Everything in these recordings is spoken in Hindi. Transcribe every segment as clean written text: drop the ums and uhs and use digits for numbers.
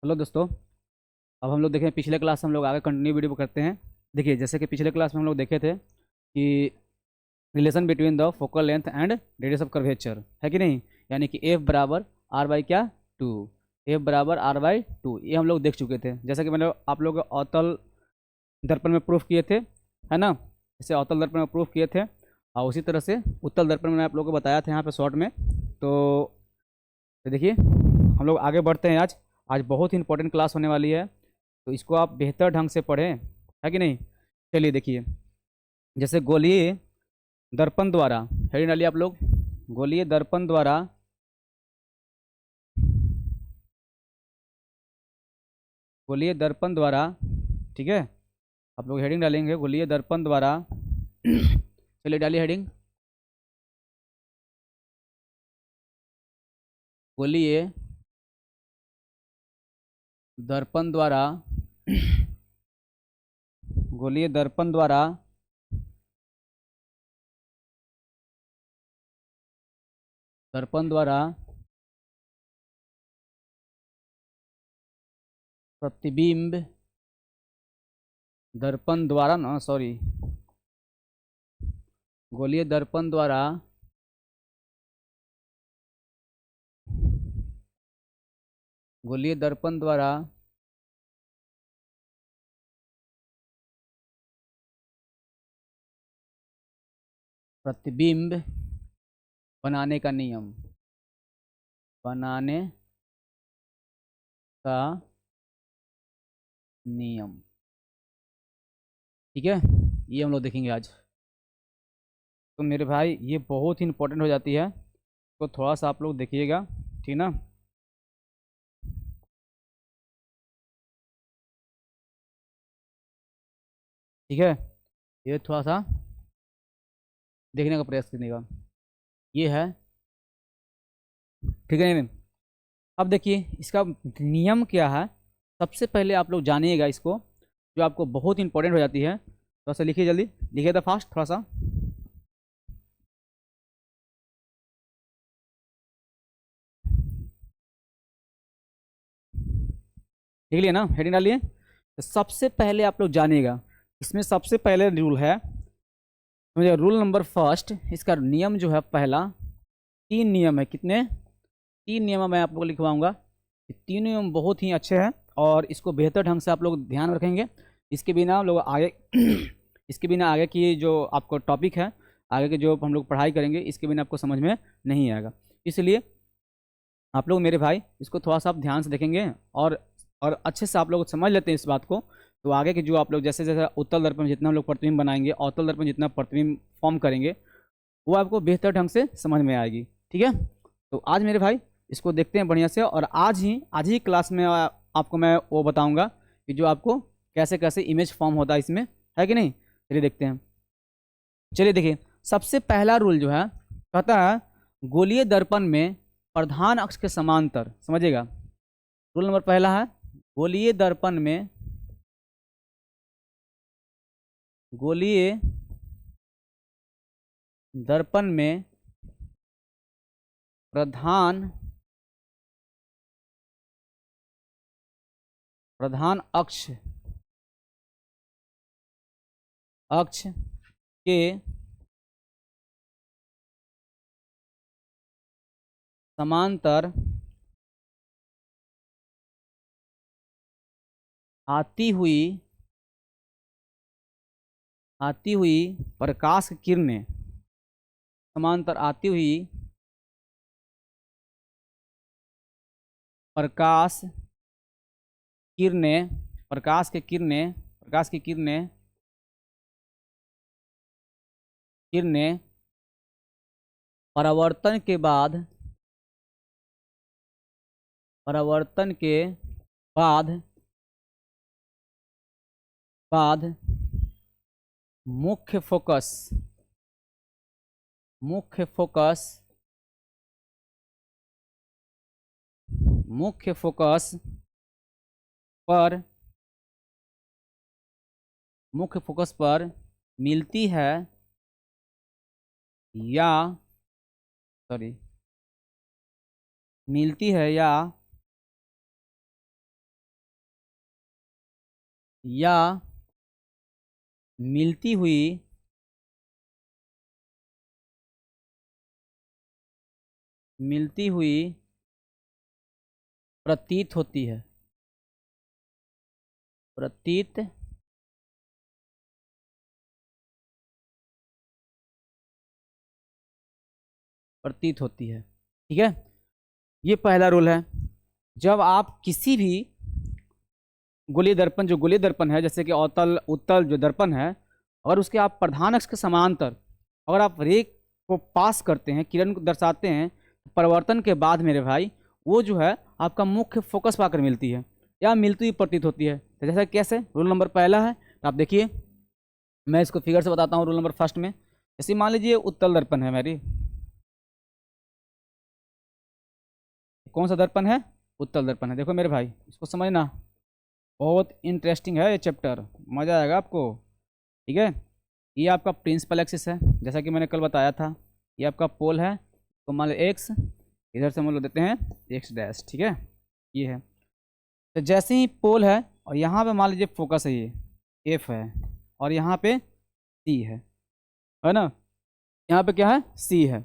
हेलो दोस्तों। अब हम लोग देखें, पिछले क्लास हम लोग आगे कंटिन्यू वीडियो करते हैं। देखिए, जैसे कि पिछले क्लास में हम लोग देखे थे कि relation between the focal length and radius of curvature है कि नहीं। यानी कि एफ बराबर आर बाई क्या, टू। एफ बराबर आर बाई टू, ये हम लोग देख चुके थे। जैसे कि मैंने आप लोग अवतल दर्पण में प्रूफ किए थे, है ना। जैसे अवतल दर्पण में प्रूफ किए थे और उसी तरह से उत्तल दर्पण में मैं आप लोगों को बताया था यहाँ पे शॉर्ट में। तो देखिए, हम लोग आगे बढ़ते हैं। आज आज बहुत ही इंपॉर्टेंट क्लास होने वाली है, तो इसको आप बेहतर ढंग से पढ़ें, है कि नहीं। चलिए देखिए, जैसे गोलीय दर्पण द्वारा, हेडिंग डालिए आप लोग, गोलीय दर्पण द्वारा, गोलीय दर्पण द्वारा, ठीक है। आप लोग हेडिंग डालेंगे गोलीय दर्पण द्वारा। चलिए डालिए हेडिंग, गोलीय दर्पण द्वारा, गोलीय दर्पण द्वारा दर्पण द्वारा प्रतिबिंब, दर्पण द्वारा ना, सॉरी, गोलीय दर्पण द्वारा गोलीय दर्पण द्वारा प्रतिबिंब बनाने का नियम, बनाने का नियम, ठीक है। ये हम लोग देखेंगे आज। तो मेरे भाई, ये बहुत ही इंपॉर्टेंट हो जाती है, तो थोड़ा सा आप लोग देखिएगा, ठीक ना। ठीक है, ये थोड़ा सा देखने का प्रयास करने का, ये है, ठीक है नहीं। अब देखिए इसका नियम क्या है। सबसे पहले आप लोग जानिएगा इसको, जो आपको बहुत इंपॉर्टेंट हो जाती है। थोड़ा सा लिखिए, जल्दी लिखिए, था फास्ट थोड़ा सा। लिख लिया ना, हेडिंग डालिए। तो सबसे पहले आप लोग जानिएगा, इसमें सबसे पहले रूल है, मुझे रूल नंबर फर्स्ट, इसका नियम जो है पहला, तीन नियम है। कितने? तीन नियम मैं आप लोग को लिखवाऊंगा। ये तीन नियम बहुत ही अच्छे हैं और इसको बेहतर ढंग से आप लोग ध्यान रखेंगे। इसके बिना हम लोग आगे इसके बिना आगे की जो आपको टॉपिक है, आगे के जो हम लोग पढ़ाई करेंगे, इसके बिना आपको समझ में नहीं आएगा। इसलिए आप लोग मेरे भाई इसको थोड़ा सा आप ध्यान से देखेंगे और अच्छे से आप लोग समझ लेते हैं इस बात को, तो आगे के जो आप लोग जैसे जैसे उत्तल दर्पण में जितना हम लोग प्रतिबिंब बनाएंगे, अवतल दर्पण जितना प्रतिबिंब फॉर्म करेंगे, वो आपको बेहतर ढंग से समझ में आएगी, ठीक है। तो आज मेरे भाई इसको देखते हैं बढ़िया से, और आज ही क्लास में आपको मैं वो बताऊंगा कि जो आपको कैसे कैसे इमेज फॉर्म होता है इसमें, है कि नहीं। चलिए देखते हैं। चलिए देखिए, सबसे पहला रूल जो है कहता है, गोलीय दर्पण में प्रधान अक्ष के समांतर, समझिएगा। रूल नंबर पहला है, गोलीय दर्पण में, गोलीय दर्पण में प्रधान प्रधान अक्ष अक्ष के समांतर आती हुई आती हुई प्रकाश किरणें, समांतर आती हुई प्रकाश किरणें, प्रकाश की किरणें परावर्तन के बाद, परावर्तन के बाद बाद मुख्य फोकस, मुख्य फोकस मुख्य फोकस पर मुख्य फोकस पर मिलती है, या सॉरी, मिलती है या या मिलती हुई प्रतीत होती है, प्रतीत होती है। ठीक है, ये पहला रूल है। जब आप किसी भी गोलीय दर्पण, जो गोलीय दर्पण है, जैसे कि अवतल उत्तल जो दर्पण है, और उसके आप प्रधान अक्ष के समांतर अगर आप रे को पास करते हैं, किरण को दर्शाते हैं, परिवर्तन के बाद मेरे भाई वो जो है आपका मुख्य फोकस पाकर मिलती है या मिलती हुई प्रतीत होती है। तो जैसा कैसे, रूल नंबर पहला है, तो आप देखिए मैं इसको फिगर से बताता हूँ। रूल नंबर फर्स्ट में जैसे मान लीजिए उत्तल दर्पण है मेरी, कौन सा दर्पण है, उत्तल दर्पण है। देखो मेरे भाई इसको समझना, बहुत इंटरेस्टिंग है ये चैप्टर, मज़ा आएगा आपको। ठीक है, ये आपका प्रिंसिपल एक्सिस है, जैसा कि मैंने कल बताया था। ये आपका पोल है, तो मान लो एक्स, इधर से हम लोग देते हैं एक्स डैश। ठीक है, ये है। तो जैसे ही पोल है और यहाँ पे मान लीजिए फोकस है, ये एफ है, और यहाँ पे सी है ना, यहाँ पे क्या है, सी है।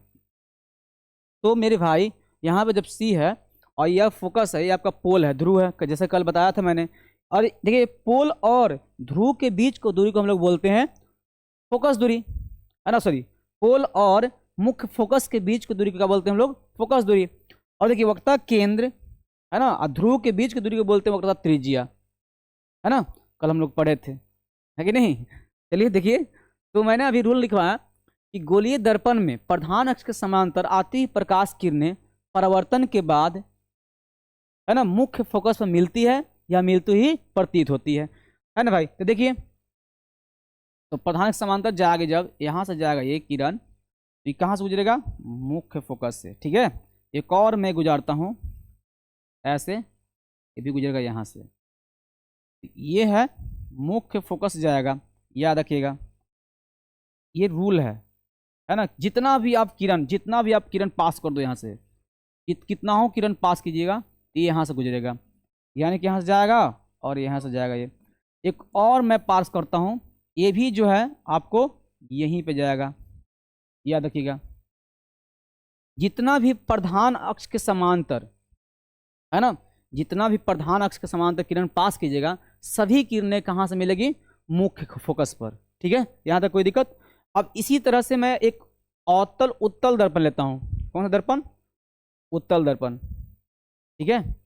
तो मेरे भाई यहाँ पे जब सी है और यह फोकस है, ये आपका पोल है, ध्रुव है, जैसे कल बताया था मैंने। और देखिए पोल और ध्रुव के बीच को दूरी को हम लोग बोलते हैं फोकस दूरी, है ना, सॉरी, पोल और मुख्य फोकस के बीच की दूरी को क्या बोलते हैं हम लोग, फोकस दूरी। और देखिए वक्ता केंद्र, है ना, और ध्रुव के बीच की दूरी को बोलते हैं वक्ता त्रिज्या, है ना, कल हम लोग पढ़े थे, है कि नहीं। चलिए देखिए, तो मैंने अभी रूल लिखवाया कि गोलीय दर्पण में प्रधान अक्ष के समांतर आती हुई प्रकाश किरणें परावर्तन के बाद, है ना, मुख्य फोकस पर मिलती है या मिलती ही प्रतीत होती है ना भाई। तो देखिए, तो प्रधान के समांतर जाएगा, जब यहाँ से जाएगा ये किरण, तो ये कहाँ से गुजरेगा, मुख्य फोकस से। ठीक है, एक और मैं गुजारता हूँ ऐसे, ये भी गुजरेगा यहाँ से, ये है मुख्य फोकस जाएगा, याद रखिएगा, ये रूल है ना। जितना भी आप किरण पास कर दो यहाँ से, कितना हो किरण पास कीजिएगा, तो ये यहाँ से गुजरेगा, यानी कि यहाँ से जाएगा और यहाँ से जाएगा। ये एक और मैं पास करता हूँ, ये भी जो है आपको यहीं पे जाएगा, याद रखिएगा। जितना भी प्रधान अक्ष के समांतर, है ना, जितना भी प्रधान अक्ष के समांतर किरण पास कीजिएगा, सभी किरणें कहाँ से मिलेगी, मुख्य फोकस पर। ठीक है, यहाँ तक कोई दिक्कत। अब इसी तरह से मैं एक अवतल उत्तल दर्पण लेता हूँ। कौन सा दर्पण, उत्तल दर्पण। ठीक है,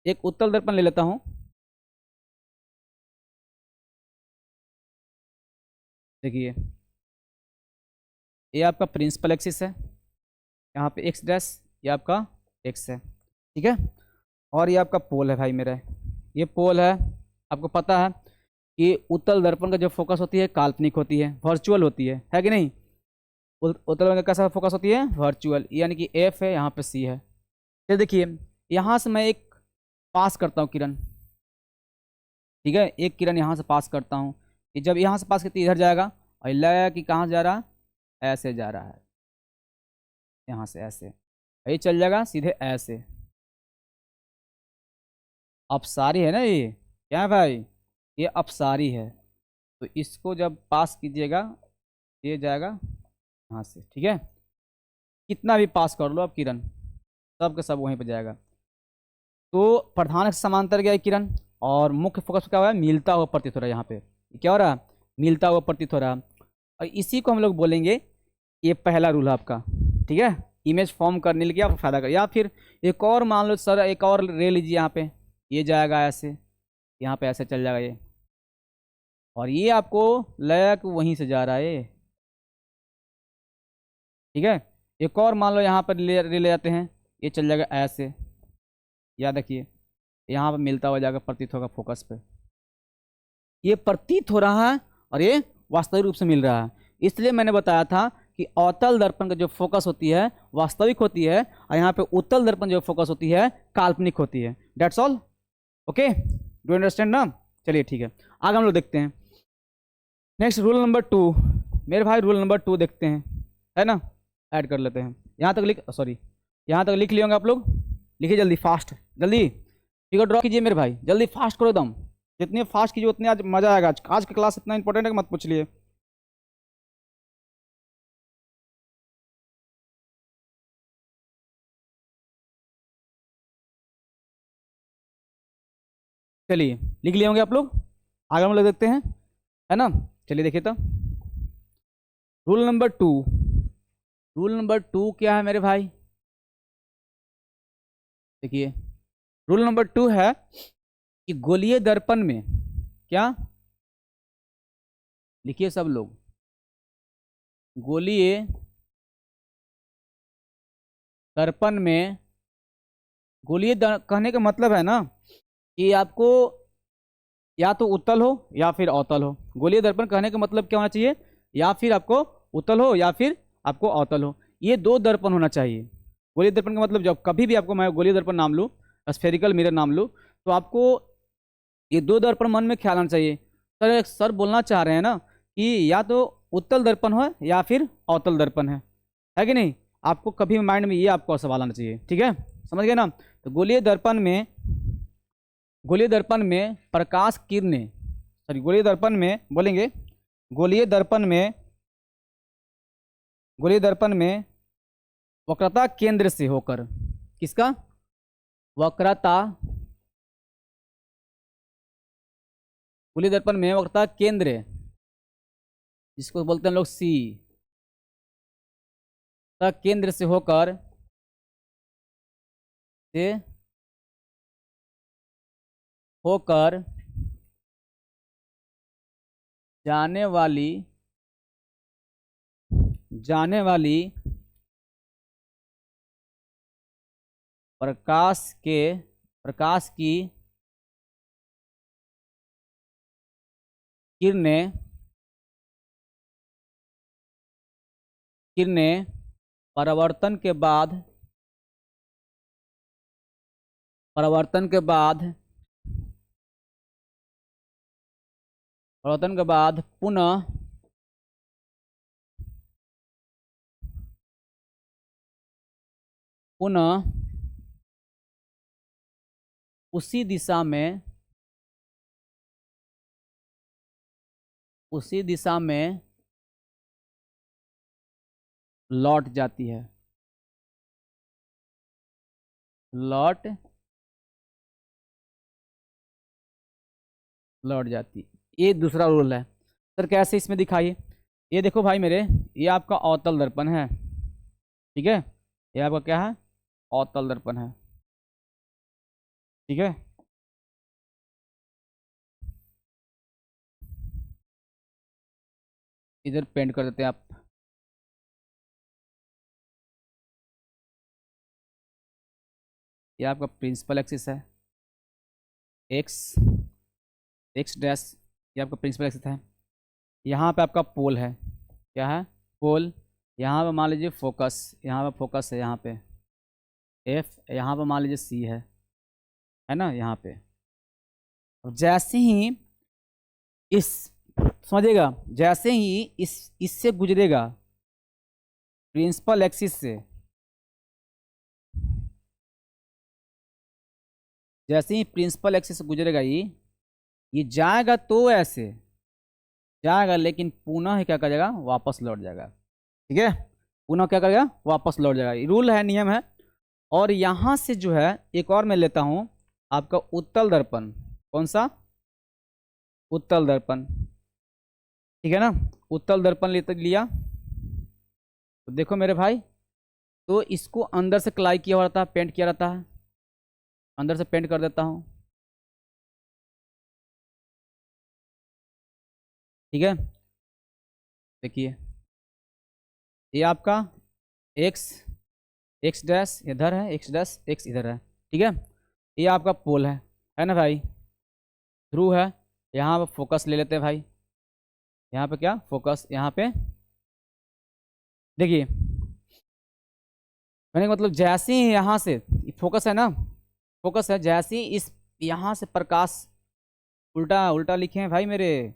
एक उत्तल दर्पण ले लेता हूँ। देखिए ये आपका प्रिंसिपल एक्सिस है, यहाँ पे एक्स डैश, ये आपका एक्स है। ठीक है, और ये आपका पोल है भाई मेरा, ये पोल है। आपको पता है कि उत्तल दर्पण का जो फोकस होती है काल्पनिक होती है, वर्चुअल होती है कि नहीं। उत्तल दर्पण का कैसा फोकस होती है, वर्चुअल, यानी कि एफ है, यहाँ पे सी है। फिर देखिए यहाँ से मैं एक पास करता हूँ किरण, ठीक है, एक किरण यहाँ से पास करता हूँ, कि जब यहाँ से पास करती इधर जाएगा, और लगा कि कहाँ जा रहा, ऐसे जा रहा है, यहाँ से ऐसे, ये चल जाएगा सीधे ऐसे। अपसारी है ना ये, क्या है भाई, ये अपसारी है। तो इसको जब पास कीजिएगा, ये जाएगा यहाँ से। ठीक है, कितना भी पास कर लो अब किरण, सब के सब वहीं पर जाएगा। तो प्रधान के समांतर गया किरण, और मुख्य फोकस क्या हुआ है, मिलता हुआ प्रतीत हो रहा है। यहाँ पे क्या हो रहा है, मिलता हुआ प्रतीत हो रहा है। और इसी को हम लोग बोलेंगे, ये पहला रूल है आपका। ठीक है, इमेज फॉर्म करने के लिए आप फायदा कर, या फिर एक और मान लो सर, एक और ले लीजिए, यहाँ पे ये जाएगा ऐसे, यहाँ पे ऐसे चल जाएगा ये, और ये आपको लगा कि वहीं से जा रहा है ये। ठीक है, एक और मान लो यहाँ पर ले जाते हैं, ये चल जाएगा ऐसे, याद रखिए, यहाँ पर मिलता हुआ जाएगा, प्रतीत होगा फोकस पे। ये प्रतीत हो रहा है और ये वास्तविक रूप से मिल रहा है। इसलिए मैंने बताया था कि अवतल दर्पण का जो फोकस होती है वास्तविक होती है, और यहाँ पे उत्तल दर्पण जो फोकस होती है काल्पनिक होती है। That's all, okay, do understand ना। चलिए ठीक है, आगे हम लोग देखते हैं नेक्स्ट रूल नंबर 2। मेरे भाई रूल नंबर 2 देखते हैं, है ना, ऐड कर लेते हैं। यहाँ तक यहाँ तक लिख लिए होंगे आप लोग, लिखिए जल्दी, फास्ट, जल्दी फिगर ड्रॉ कीजिए मेरे भाई, जल्दी फास्ट करो एकदम। जितनी फास्ट कीजिए उतनी आज मजा आएगा। आज का क्लास इतना इंपॉर्टेंट है कि मत पूछ लिए। चलिए लिख लिए होंगे आप लोग, आगे हम लोग देखते हैं, है ना। चलिए देखिए तो रूल नंबर 2। रूल नंबर 2 क्या है मेरे भाई? देखिए रूल नंबर 2 है कि गोलीय दर्पण में क्या, लिखिए सब लोग, गोलीय दर्पण में, कहने का मतलब है ना कि आपको या तो उत्तल हो या फिर अवतल हो। गोलीय दर्पण कहने का मतलब क्या होना चाहिए? या फिर आपको उत्तल हो या फिर आपको अवतल हो, ये दो दर्पण होना चाहिए। गोलीय दर्पण का मतलब जब कभी भी आपको मैं गोलीय दर्पण नाम लूँ, स्फेरिकल मिरर नाम लूँ, तो आपको ये दो दर्पण मन में ख्याल आना चाहिए। सर बोलना चाह रहे हैं ना कि या तो उत्तल दर्पण हो या फिर अवतल दर्पण है कि नहीं? आपको कभी माइंड में ये आपको सवाल आना चाहिए, ठीक है, समझ गए ना। तो गोलीय दर्पण में प्रकाश किरणें, सॉरी गोलीय दर्पण में बोलेंगे, गोलीय दर्पण में वक्रता केंद्र से होकर, किसका? वक्रता, गोलीय दर्पण में वक्रता केंद्र, जिसको बोलते हैं लोग सी, केंद्र से होकर जाने वाली प्रकाश की किरणें परावर्तन के बाद पुनः उसी दिशा में लौट जाती है, लौट जाती। ये दूसरा रूल है। सर कैसे इसमें दिखाइए? ये देखो भाई मेरे, ये आपका अवतल दर्पण है, ठीक है, ये आपका क्या है? अवतल दर्पण है, ठीक है। इधर पेंट कर देते हैं आप। ये आपका प्रिंसिपल एक्सिस है, एक्स डैश, ये आपका प्रिंसिपल एक्सिस है। यहाँ पे आपका पोल है, क्या है? पोल। यहाँ पे मान लीजिए फोकस, यहाँ पे फोकस है, यहाँ पे एफ, यहाँ पे मान लीजिए सी है ना, यहाँ पे। जैसे ही इस, समझिएगा, जैसे ही इससे गुजरेगा प्रिंसिपल एक्सिस से, जैसे ही प्रिंसिपल एक्सिस से गुजरेगा ये जाएगा तो ऐसे जाएगा, लेकिन पुनः क्या करेगा? वापस लौट जाएगा, ठीक है। पुनः क्या करेगा? वापस लौट जाएगा। ये रूल है, नियम है। और यहाँ से जो है एक और मैं लेता हूँ आपका उत्तल दर्पण। कौन सा? उत्तल दर्पण, ठीक है ना। उत्तल दर्पण लिया, तो देखो मेरे भाई, तो इसको अंदर से क्लाई किया रहता है, पेंट किया रहता है, अंदर से पेंट कर देता हूँ, ठीक है। देखिए ये आपका एक्स डैश इधर है, एक्स डैश एक्स इधर है, ठीक है। ये आपका पोल है ना भाई, ध्रुव है। यहाँ पे फोकस ले लेते हैं भाई, यहाँ पे क्या? फोकस। यहाँ पे देखिए, मैंने मतलब जैसे ही यहाँ से फोकस है ना, फोकस है, जैसे ही इस यहाँ से प्रकाश, उल्टा उल्टा लिखे हैं भाई मेरे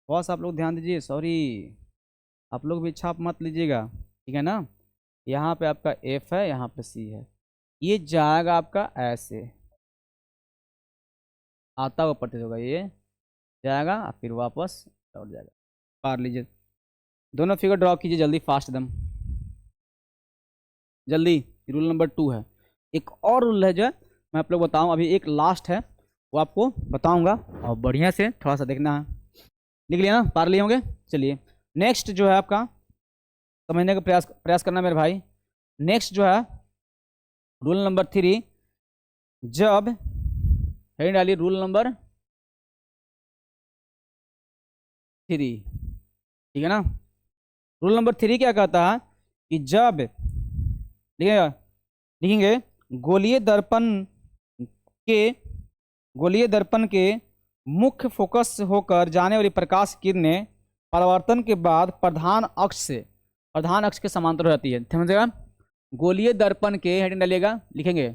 बॉस, आप लोग ध्यान दीजिए, सॉरी, आप लोग भी छाप मत लीजिएगा, ठीक है ना। यहाँ पे आपका एफ है, यहाँ पे सी है, ये जाएगा आपका ऐसे, आता हुआ प्रतीत होगा ये, जाएगा और फिर वापस लौट जाएगा। पार लीजिए, दोनों फिगर ड्रॉ कीजिए जल्दी, फास्ट एकदम जल्दी। रूल नंबर 2 है। एक और रूल है जो है मैं आप लोग बताऊँ, अभी एक लास्ट है वो आपको बताऊंगा और बढ़िया से थोड़ा सा देखना है। लिख लिया ना, पार लिए होंगे। चलिए नेक्स्ट जो है आपका समझने का प्रयास प्रयास करना मेरे भाई। नेक्स्ट जो है रूल नंबर 3, जब हेडिंग डालिए रूल नंबर 3, ठीक है ना। रूल नंबर 3 क्या कहता है कि जब लिखिएगा, लिखेंगे गोलीय दर्पण के गोलीय दर्पण के मुख्य फोकस से होकर जाने वाली प्रकाश किरणें परावर्तन के बाद प्रधान अक्ष के समांतर हो जाती है। समझेगा, गोलीय दर्पण के हेडिंग डालिएगा, लिखेंगे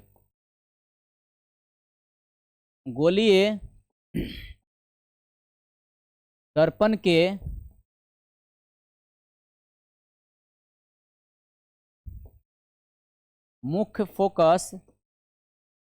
गोलीय दर्पण के मुख्य फोकस से होकर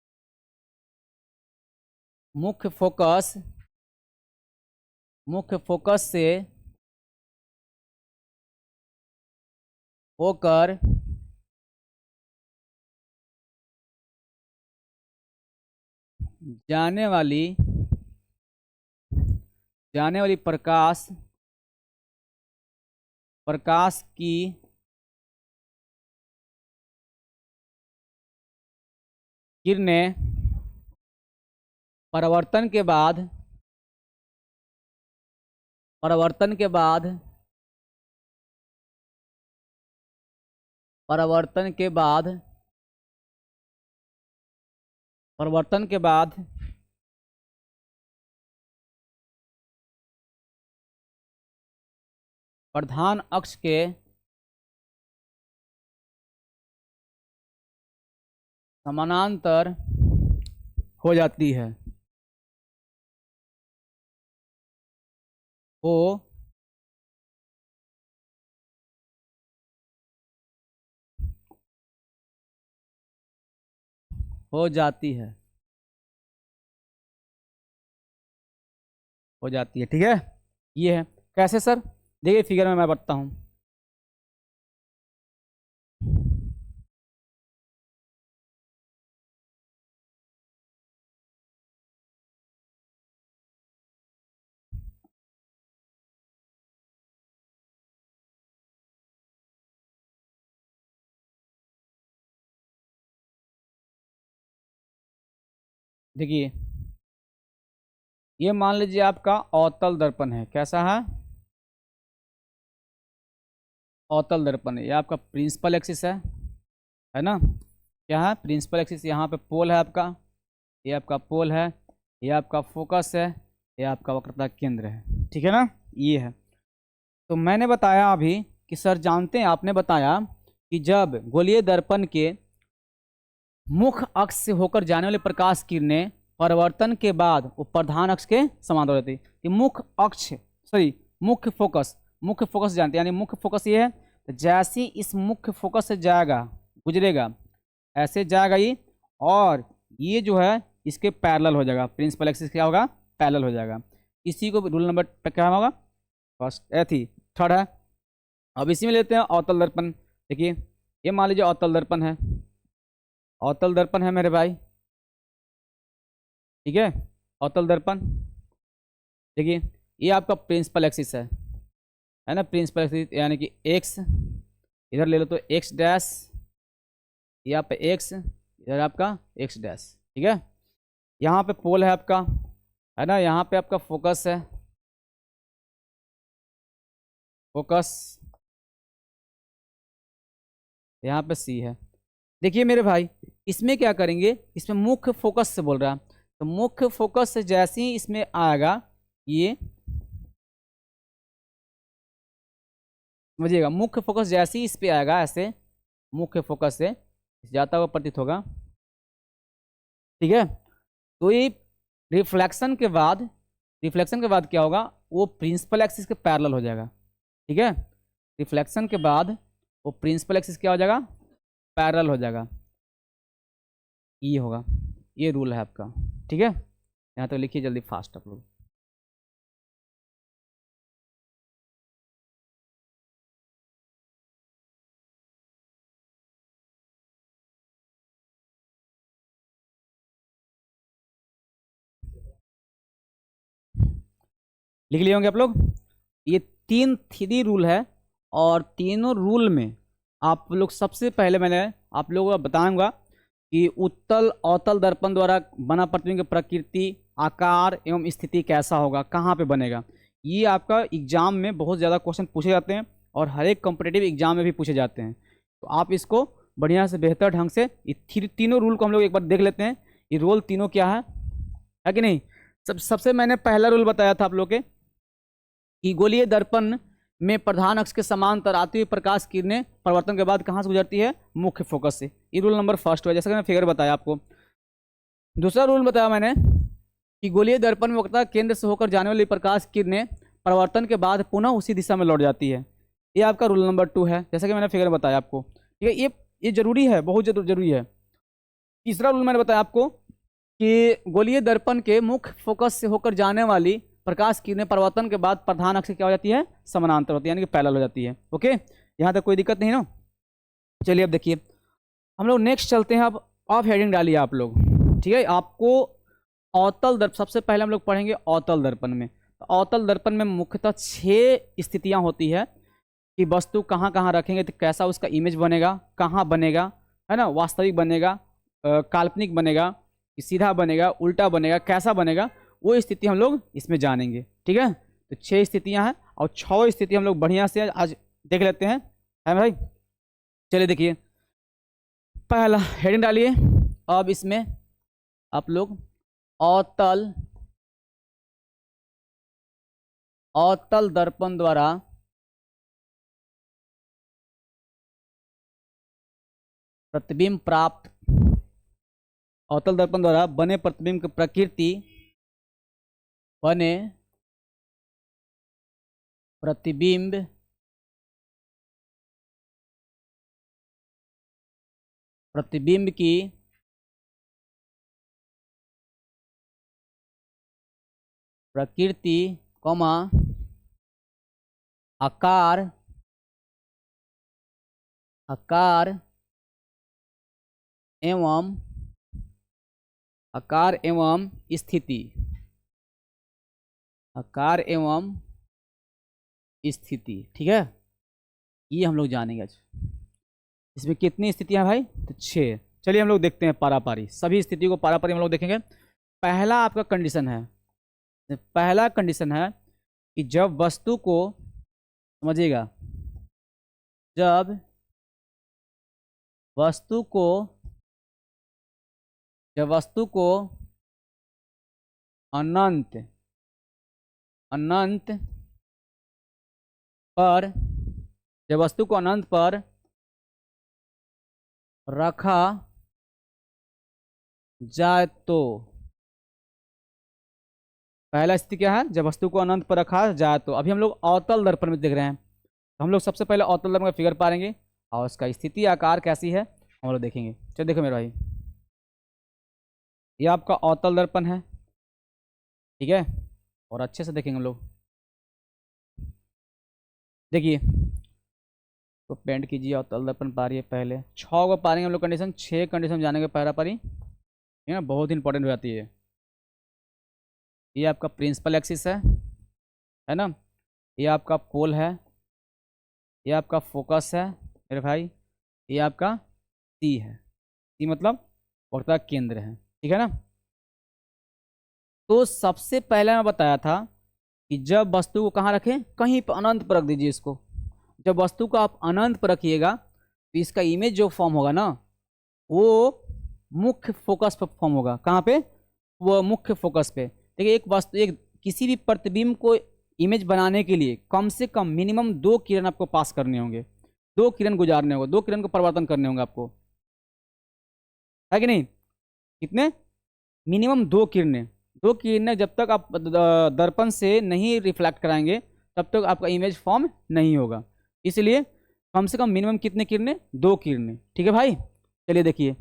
जाने वाली प्रकाश की किरणें परावर्तन के बाद परावर्तन के बाद परावर्तन के बाद परिवर्तन के बाद प्रधान अक्ष के समानांतर हो जाती है। हो जाती है, हो जाती है, ठीक है। ये है कैसे सर, देखिए फिगर में मैं बताता हूँ। देखिए ये मान लीजिए आपका अवतल दर्पण है, कैसा है, अवतल दर्पण है। ये आपका प्रिंसिपल एक्सिस है ना। क्या है, प्रिंसिपल एक्सिस। यहाँ पे पोल है आपका, ये आपका पोल है, ये आपका फोकस है, ये आपका वक्रता केंद्र है, ठीक है ना। ये है, तो मैंने बताया अभी कि सर जानते हैं, आपने बताया कि जब गोलीय दर्पण के मुख्य अक्ष से होकर जाने वाली प्रकाश किरणें परिवर्तन के बाद वो प्रधान अक्ष के समांतर हो जाती है। कि मुख्य अक्ष सॉरी मुख्य फोकस जानते हैं, यानी मुख्य फोकस ये है, तो जैसे इस मुख्य फोकस से जाएगा, गुजरेगा, ऐसे जाएगा ये, और ये जो है इसके पैरेलल हो जाएगा, प्रिंसिपल एक्सिस क्या होगा, पैरेलल हो जाएगा। इसी को रूल नंबर क्या होगा, फर्स्ट थी, थर्ड है। अब इसी में लेते हैं अवतल दर्पण। देखिए ये मान लीजिए अवतल दर्पण है, अवतल दर्पण है मेरे भाई, ठीक है। अवतल दर्पण देखिए ये आपका प्रिंसिपल एक्सिस है ना, प्रिंसिपल एक्सिस यानी कि एक्स, इधर ले लो तो एक्स डैश, यहाँ पे एक्स, इधर आपका एक्स डैश, ठीक है। यहाँ पे पोल है आपका, है ना, यहाँ पे आपका फोकस है, फोकस यहाँ पे सी है। देखिए मेरे भाई इसमें क्या करेंगे, इसमें मुख्य फोकस से बोल रहा है, तो मुख्य फोकस से जैसे ही इसमें आएगा, ये समझिएगा, मुख्य फोकस जैसे ही इस पे आएगा, ऐसे मुख्य फोकस से जाता हुआ प्रतीत होगा, ठीक है। तो ये रिफ्लेक्शन के बाद क्या होगा, वो प्रिंसिपल एक्सिस के पैरेलल हो जाएगा, ठीक है। रिफ्लेक्शन के बाद वो प्रिंसिपल एक्सिस क्या हो जाएगा, पैरेलल हो जाएगा, ये होगा। ये रूल है आपका, ठीक है। यहाँ तो लिखिए जल्दी फास्ट आप लोग। लिख लिए होंगे आप लोग। ये तीन थ्री रूल है और तीनों रूल में आप लोग सबसे पहले मैंने आप लोगों को बताऊंगा कि उत्तल अवतल दर्पण द्वारा बना प्रतिबिंब की प्रकृति, आकार एवं स्थिति कैसा होगा, कहाँ पे बनेगा। ये आपका एग्जाम में बहुत ज़्यादा क्वेश्चन पूछे जाते हैं और हर एक कॉम्पिटेटिव एग्जाम में भी पूछे जाते हैं। तो आप इसको बढ़िया से बेहतर ढंग से तीनों रूल को हम लोग एक बार देख लेते हैं। ये रूल तीनों क्या है कि नहीं। सबसे मैंने पहला रूल बताया था आप लोग के कि गोलीय दर्पण में प्रधान अक्ष के समांतर आती हुई प्रकाश किरणें परिवर्तन के बाद कहाँ से गुजरती है, मुख्य फोकस से। ये रूल नंबर फर्स्ट है, जैसा कि मैं फिगर बताया आपको। दूसरा रूल बताया मैंने कि गोलीय दर्पण में वक्रता केंद्र से होकर जाने वाली प्रकाश किरणें परिवर्तन के बाद पुनः उसी दिशा में लौट जाती है। ये आपका रूल नंबर 2 है, जैसा कि मैंने फिगर बताया आपको। ठीक है, ये जरूरी है, बहुत जरूरी है। तीसरा रूल मैंने बताया आपको कि गोलीय दर्पण के मुख्य फोकस से होकर जाने वाली प्रकाश किरणें परिवर्तन के बाद प्रधान अक्ष क्या हो जाती है, समानांतर होती है, यानी कि पैरेलल हो जाती है। ओके, यहाँ तक कोई दिक्कत नहीं ना। चलिए अब देखिए हम लोग नेक्स्ट चलते हैं। अब आप हेडिंग डालिए आप लोग। ठीक है, आपको अवतल दर्पण सबसे पहले हम लोग पढ़ेंगे अवतल दर्पण में। तो अवतल दर्पण में मुख्यतः 6 स्थितियां होती है कि वस्तु कहाँ कहाँ रखेंगे तो कैसा उसका इमेज बनेगा, कहाँ बनेगा, है ना, वास्तविक बनेगा, काल्पनिक बनेगा, सीधा बनेगा, उल्टा बनेगा, कैसा बनेगा, वो स्थिति हम लोग इसमें जानेंगे। ठीक है, तो 6 स्थितियां हैं और 6 स्थिति हम लोग बढ़िया से आज देख लेते हैं, है भाई। चलिए देखिए, पहला हेडिंग डालिए। अब इसमें आप लोग अवतल दर्पण द्वारा प्रतिबिंब प्राप्त, अवतल दर्पण द्वारा बने प्रतिबिंब की प्रकृति, बने प्रतिबिंब की प्रकृति, आकार एवं स्थिति, ठीक है, ये हम लोग जानेंगे आज। इसमें कितनी स्थितियां भाई, तो 6। चलिए हम लोग देखते हैं पारा पारी, सभी स्थिति को पारा पारी हम लोग देखेंगे। पहला आपका कंडीशन है, कि जब वस्तु को, समझिएगा, जब वस्तु को अनंत पर रखा जाए तो, पहला स्थिति क्या है, जब वस्तु को अनंत पर रखा जाए तो। अभी हम लोग अवतल दर्पण में देख रहे हैं, तो हम लोग सबसे पहले अवतल दर्पण का फिगर पाएंगे और उसका स्थिति आकार कैसी है हम लोग देखेंगे। चलो देखो मेरे भाई, ये आपका अवतल दर्पण है, ठीक है, और अच्छे से देखेंगे हम लोग। देखिए, तो पेंट कीजिए अवतल दर्पण पारी है, पहले 6 को पारेंगे हम लोग कंडीशन, 6 कंडीशन जानेंगे पहला पारी, ठीक है, बहुत इंपॉर्टेंट हो जाती है। ये आपका प्रिंसिपल एक्सिस है ना, ये आपका पोल है, ये आपका फोकस है मेरे भाई, ये आपका सी है, सी मतलब वक्रता केंद्र है, ठीक है ना। तो सबसे पहले मैं बताया था कि जब वस्तु को कहाँ रखें, कहीं पर अनंत पर रख दीजिए इसको। जब वस्तु को आप अनंत पर रखिएगा तो इसका इमेज जो फॉर्म होगा ना, वो मुख्य फोकस पर फॉर्म होगा। कहाँ पे, वो मुख्य फोकस पे। देखिए, एक वस्तु, एक किसी भी प्रतिबिंब को इमेज बनाने के लिए कम से कम मिनिमम 2 किरण आपको पास करने होंगे, 2 किरण गुजारने होंगे, 2 किरण को परिवर्तन करने होंगे आपको, है कि नहीं। कितने, मिनिमम 2 किरणें। 2 किरणें जब तक आप दर्पण से नहीं रिफ्लेक्ट कराएंगे तब तक आपका इमेज फॉर्म नहीं होगा। इसलिए कम से कम मिनिमम कितने किरणें, 2 किरणें, ठीक है भाई। चलिए देखिए,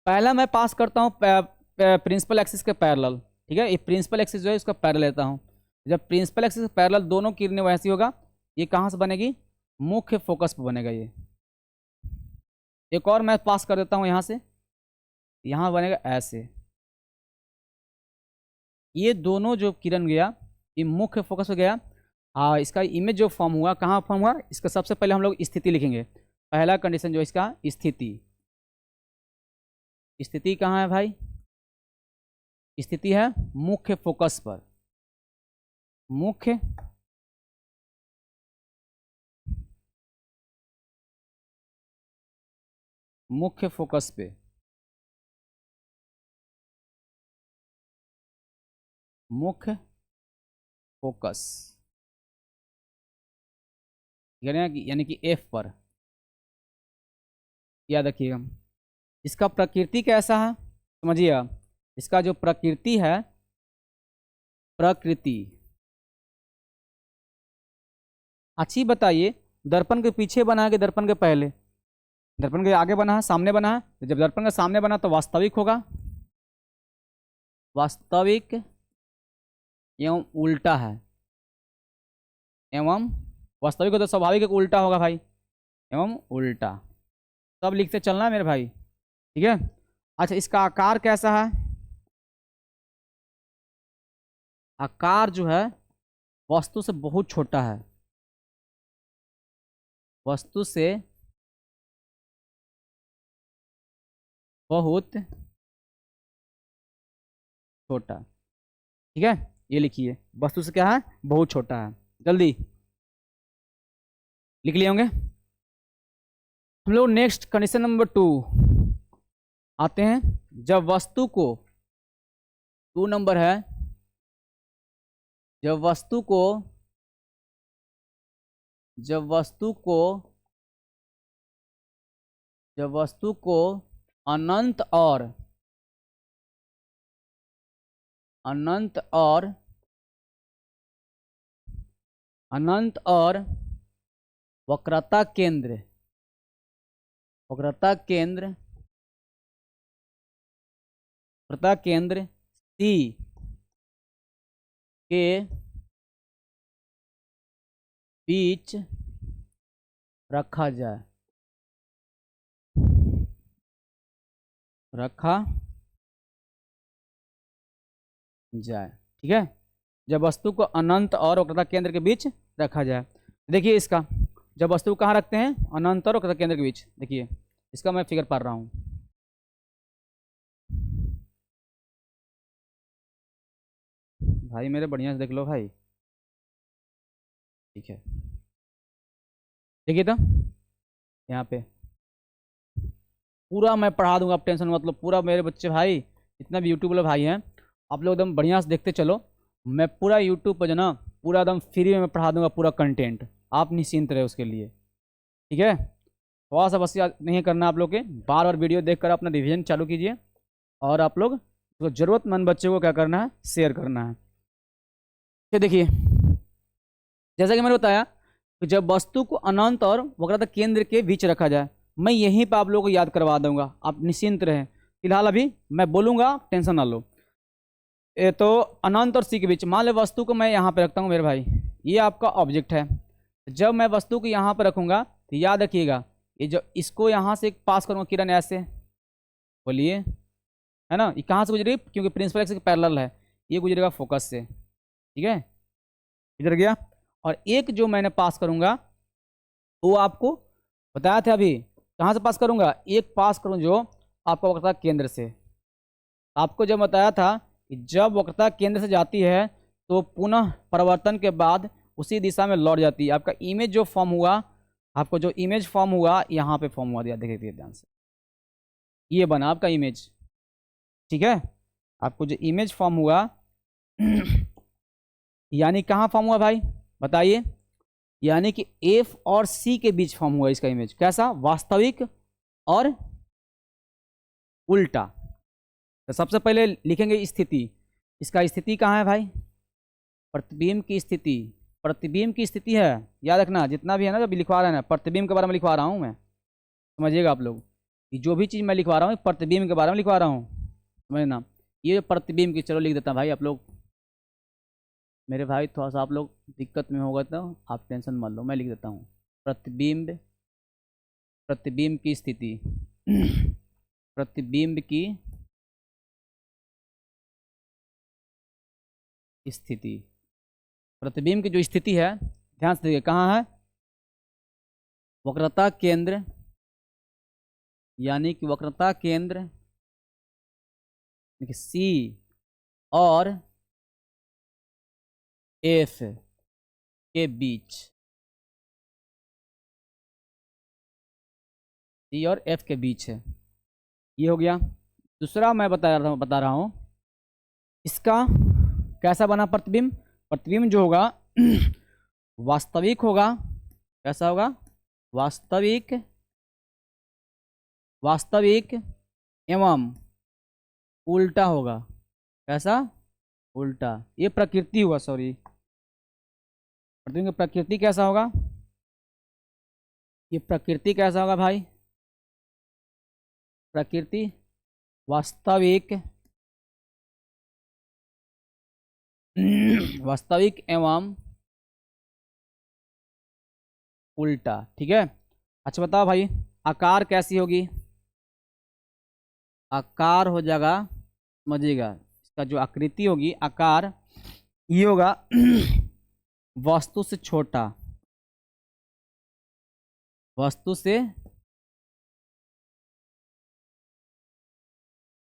पहला मैं पास करता हूँ प्रिंसिपल एक्सिस के पैरेलल, ठीक है। ये प्रिंसिपल एक्सिस जो है इसका पैरेलल लेता हूँ। जब प्रिंसिपल एक्सिस के पैरेलल दोनों किरणें वैसी होगा, ये कहाँ से बनेगी, मुख्य फोकस पर बनेगा। ये एक और मैं पास कर देता हूँ यहाँ से, यहाँ बनेगा ऐसे। ये दोनों जो किरण गया, ये मुख्य फोकस हो गया। इसका इमेज जो फॉर्म हुआ, कहाँ फॉर्म हुआ, इसका सबसे पहले हम लोग स्थिति लिखेंगे। पहला कंडीशन जो इसका स्थिति, स्थिति कहाँ है भाई, स्थिति है मुख्य फोकस पर, मुख्य मुख्य फोकस पे, मुख्य फोकस यानी कि एफ पर। याद रखिएगा। इसका प्रकृति कैसा है समझिए, इसका जो प्रकृति है, प्रकृति अच्छी बताइए, दर्पण के पीछे बना है कि दर्पण के पहले, दर्पण के आगे बना है, सामने बना है, तो जब दर्पण के सामने बना तो वास्तविक होगा, वास्तविक एवं उल्टा है, एवं वास्तविक हो तो स्वाभाविक है, उल्टा होगा भाई, एवं उल्टा। सब लिखते चलना है मेरे भाई, ठीक है। अच्छा, इसका आकार कैसा है, आकार जो है वस्तु से बहुत छोटा है, वस्तु से बहुत छोटा, ठीक है। ये लिखिए, वस्तु से क्या है, बहुत छोटा है। जल्दी लिख लिए होंगे। हम लोग नेक्स्ट कंडीशन नंबर 2 आते हैं। जब वस्तु को, 2 नंबर है, जब वस्तु को, जब वस्तु को, जब वस्तु को अनंत और, अनंत और, अनंत और वक्रता केंद्र, वक्रता केंद्र, वक्रता केंद्र C के बीच रखा जाए, रखा जाए, ठीक है। जब वस्तु को अनंत और वक्रता केंद्र के बीच रखा जाए, देखिए इसका, जब वस्तु कहाँ रखते हैं, अनंत और वक्रता केंद्र के बीच, देखिए इसका मैं फिगर पढ़ रहा हूँ। भाई मेरे बढ़िया से देख लो भाई, ठीक है। देखिए तो यहाँ पे पूरा मैं पढ़ा दूंगा, आप टेंशन मतलब पूरा मेरे बच्चे भाई, जितना भी यूट्यूब वाले भाई हैं, आप लोग एकदम बढ़िया से देखते चलो। मैं पूरा यूट्यूब पर जो ना, पूरा एकदम फ्री में मैं पढ़ा दूंगा पूरा कंटेंट, आप निश्चिंत रहे उसके लिए, ठीक है। थोड़ा सा बस याद नहीं करना आप लोग के, बार बार वीडियो देखकर अपना रिवीजन चालू कीजिए, और आप लोग तो ज़रूरतमंद बच्चे को क्या करना है, शेयर करना है। तो देखिए, जैसा कि मैंने बताया कि जब वस्तु को अनंत और वक्रता केंद्र के बीच रखा जाए, मैं यहीं पर आप लोगों को याद करवा दूंगा, आप निश्चिंत रहें। फिलहाल अभी मैं बोलूँगा, टेंशन ना लो। तो अनंत और सी के बीच, मान लो वस्तु को मैं यहाँ पे रखता हूँ मेरे भाई, ये आपका ऑब्जेक्ट है। जब मैं वस्तु को यहाँ पर रखूँगा तो याद रखिएगा, ये जो इसको यहाँ से पास करूँगा किरण ऐसे, बोलिए, है ना, ये कहाँ से गुजरेगी, क्योंकि प्रिंसिपल एक्सिस के पैरेलल है, ये गुजरेगा फोकस से, ठीक है, इधर गया। और एक जो मैंने पास करूँगा वो आपको बताया था अभी, कहाँ से पास करूँगा, एक पास करूँ जो आपका वक्रता केंद्र से। आपको जब बताया था कि जब वक्रता केंद्र से जाती है तो पुनः परिवर्तन के बाद उसी दिशा में लौट जाती है। आपका इमेज जो फॉर्म हुआ, आपको जो इमेज फॉर्म हुआ यहाँ पे फॉर्म हुआ, दिया देखिए ध्यान से, ये बना आपका इमेज, ठीक है। आपको जो इमेज फॉर्म हुआ यानी कहाँ फॉर्म हुआ भाई बताइए, यानी कि F और C के बीच फॉर्म हुआ इसका इमेज, कैसा, वास्तविक और उल्टा। तो सबसे पहले लिखेंगे स्थिति, इसका स्थिति कहाँ है भाई, प्रतिबिंब की स्थिति, प्रतिबिंब की स्थिति है, याद रखना जितना भी है ना, जब लिखवा रहे हैं ना, प्रतिबिंब के बारे में लिखवा रहा हूँ मैं, समझिएगा आप लोग, कि जो भी चीज़ मैं लिखवा रहा हूँ प्रतिबिंब के बारे में लिखवा रहा हूँ, समझना। ये प्रतिबिंब की, चलो लिख देता हूँ भाई, आप लोग मेरे भाई थोड़ा सा आप लोग दिक्कत में होगा तो आप टेंशन मत लो, मैं लिख देता हूँ प्रतिबिंब, प्रतिबिंब की स्थिति प्रतिबिंब की स्थिति, प्रतिबिंब की जो स्थिति है, ध्यान से देखिए कहाँ है, वक्रता केंद्र, यानी कि वक्रता केंद्र सी और एफ के बीच, सी और एफ के बीच है। ये हो गया। दूसरा मैं बता रहा हूँ इसका कैसा बना प्रतिबिंब। प्रतिबिंब जो होगा वास्तविक होगा। कैसा होगा? वास्तविक, वास्तविक एवं उल्टा होगा। कैसा? उल्टा। ये प्रकृति हुआ, सॉरी, प्रतिबिंब की प्रकृति कैसा होगा? ये प्रकृति कैसा होगा भाई? प्रकृति वास्तविक, वास्तविक एवं उल्टा। ठीक है। अच्छा बताओ भाई, आकार कैसी होगी? आकार हो जाएगा, समझिएगा, इसका जो आकृति होगी, आकार ये होगा वस्तु से छोटा, वस्तु से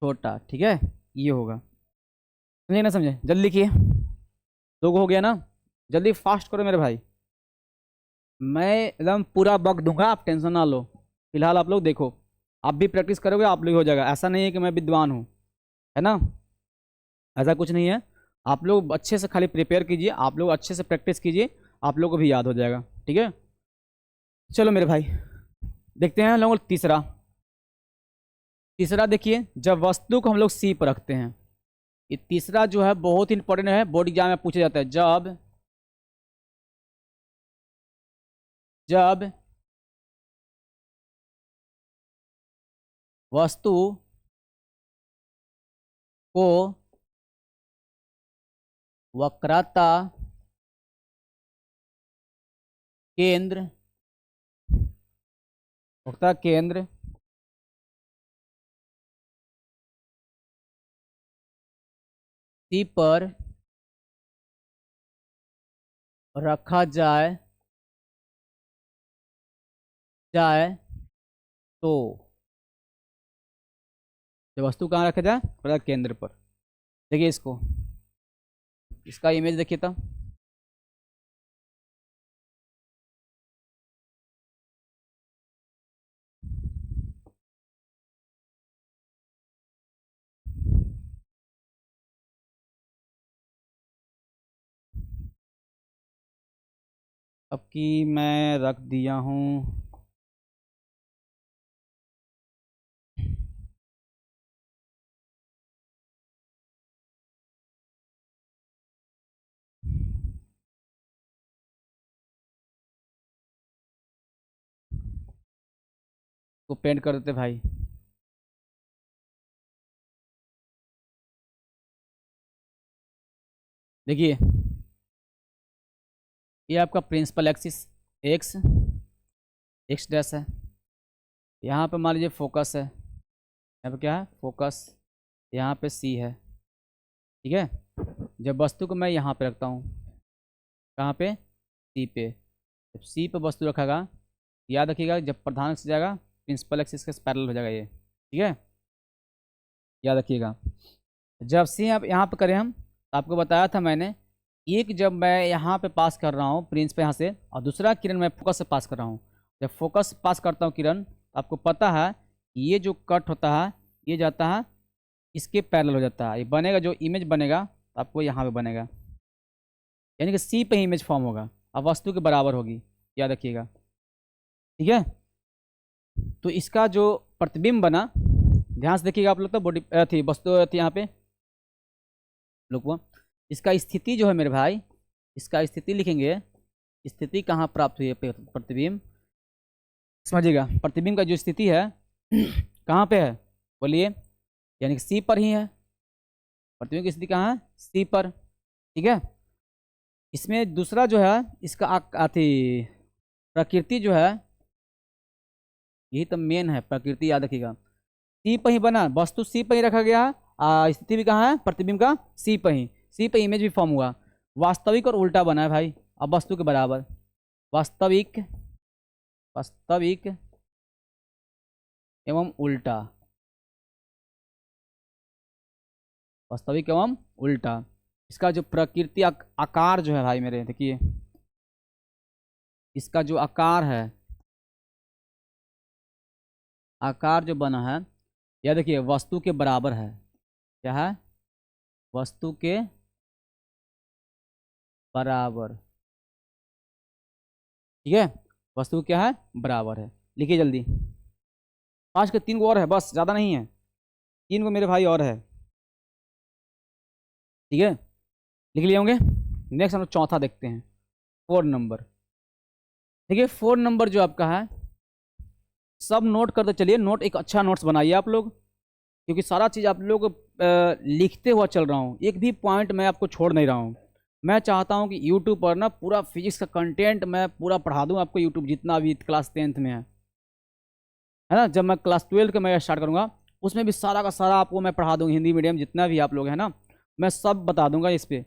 छोटा। ठीक है, ये होगा। समझे ना? समझे? जल्दी लिखिए। 2 हो गया ना? जल्दी फास्ट करो मेरे भाई, मैं एकदम पूरा बक दूंगा, आप टेंशन ना लो। फिलहाल आप लोग देखो, आप भी प्रैक्टिस करोगे, आप लोग हो जाएगा। ऐसा नहीं है कि मैं विद्वान हूँ, है ना, ऐसा कुछ नहीं है। आप लोग अच्छे से खाली प्रिपेयर कीजिए, आप लोग अच्छे से प्रैक्टिस कीजिए, आप लोग को भी याद हो जाएगा। ठीक है, चलो मेरे भाई देखते हैं हम लोग तीसरा। तीसरा देखिए, जब वस्तु को हम लोग सी पर रखते हैं, ये तीसरा जो है बहुत ही इंपॉर्टेंट है, बोर्ड एग्जाम में पूछा जाता है। जब वस्तु को वक्रता केंद्र, वक्रता केंद्र सी पर रखा जाए तो, जब वस्तु कहाँ रखा जाए? वक्रता केंद्र पर। देखिए इसको, इसका इमेज देखिए तो, अब की मैं रख दिया हूँ। को पेंट कर देते भाई। देखिए ये आपका प्रिंसिपल एक्सिस एक्स डैश है, यहाँ पे मान लीजिए फोकस है, यहाँ पे क्या है? फोकस। यहाँ पे सी है। ठीक है, जब वस्तु को मैं यहाँ पे रखता हूँ, कहाँ पे? सी पे। जब सी पे वस्तु रखेगा, याद रखिएगा, जब प्रधान से जाएगा प्रिंसिपल एक्सिस के पैरेलल हो जाएगा ये। ठीक है, याद रखिएगा। जब सी आप यहाँ पे करें, हम आपको बताया था मैंने, एक जब मैं यहाँ पे पास कर रहा हूँ प्रिंस पे यहाँ से, और दूसरा किरण मैं फोकस से पास कर रहा हूँ। जब फोकस पास करता हूँ किरण, आपको पता है ये जो कट होता है ये जाता है इसके पैरेलल हो जाता है, ये बनेगा जो इमेज बनेगा आपको यहाँ पे बनेगा, यानी कि सी पे ही इमेज फॉर्म होगा और वस्तु के बराबर होगी, याद रखिएगा। ठीक है, तो इसका जो प्रतिबिंब बना, ध्यान से देखिएगा आप लोग, तो बॉडी थी, वस्तु थी यहाँ पे लोग, इसका स्थिति जो है मेरे भाई, इसका स्थिति लिखेंगे, स्थिति कहाँ प्राप्त हुई है? प्रतिबिंब, समझिएगा, प्रतिबिंब का जो स्थिति है कहाँ पे है बोलिए? यानी कि सी पर ही है। प्रतिबिंब की स्थिति कहाँ है? सी पर। ठीक है, इसमें दूसरा जो है इसका प्रकृति जो है, यही तो मेन है, प्रकृति याद रखिएगा। सी पर ही बना, वस्तु सी पर ही रखा गया, स्थिति भी कहाँ है? प्रतिबिंब का सी पर ही, सी पे इमेज भी फॉर्म हुआ। वास्तविक और उल्टा बना है भाई। अब वस्तु के बराबर, वास्तविक, वास्तविक एवं उल्टा, वास्तविक एवं उल्टा। इसका जो प्रकृति आकार जो है भाई मेरे, देखिए इसका जो आकार है, आकार जो बना है, यह देखिए वस्तु के बराबर है। क्या है? वस्तु के बराबर। ठीक है, वस्तु क्या है? बराबर है। लिखिए जल्दी। आज के 3 गो और है, बस ज़्यादा नहीं है, 3 गो मेरे भाई और है। ठीक है, लिख लिए होंगे। नेक्स्ट हम लोग चौथा देखते हैं, 4 नंबर। देखिए 4 नंबर जो आपका है, सब नोट करते चलिए। नोट एक अच्छा नोट्स बनाइए आप लोग, क्योंकि सारा चीज़ आप लोग लिखते हुआ चल रहा हूँ, एक भी पॉइंट मैं आपको छोड़ नहीं रहा हूँ। मैं चाहता हूँ कि यूट्यूब पर ना पूरा फिजिक्स का कंटेंट मैं पूरा पढ़ा दूँ आपको, यूट्यूब जितना भी क्लास 10th में है ना। जब मैं क्लास 12 का मैं स्टार्ट करूँगा, उसमें भी सारा का सारा आपको मैं पढ़ा दूँगा। हिंदी मीडियम जितना भी आप लोग हैं ना, मैं सब बता दूंगा इस पर।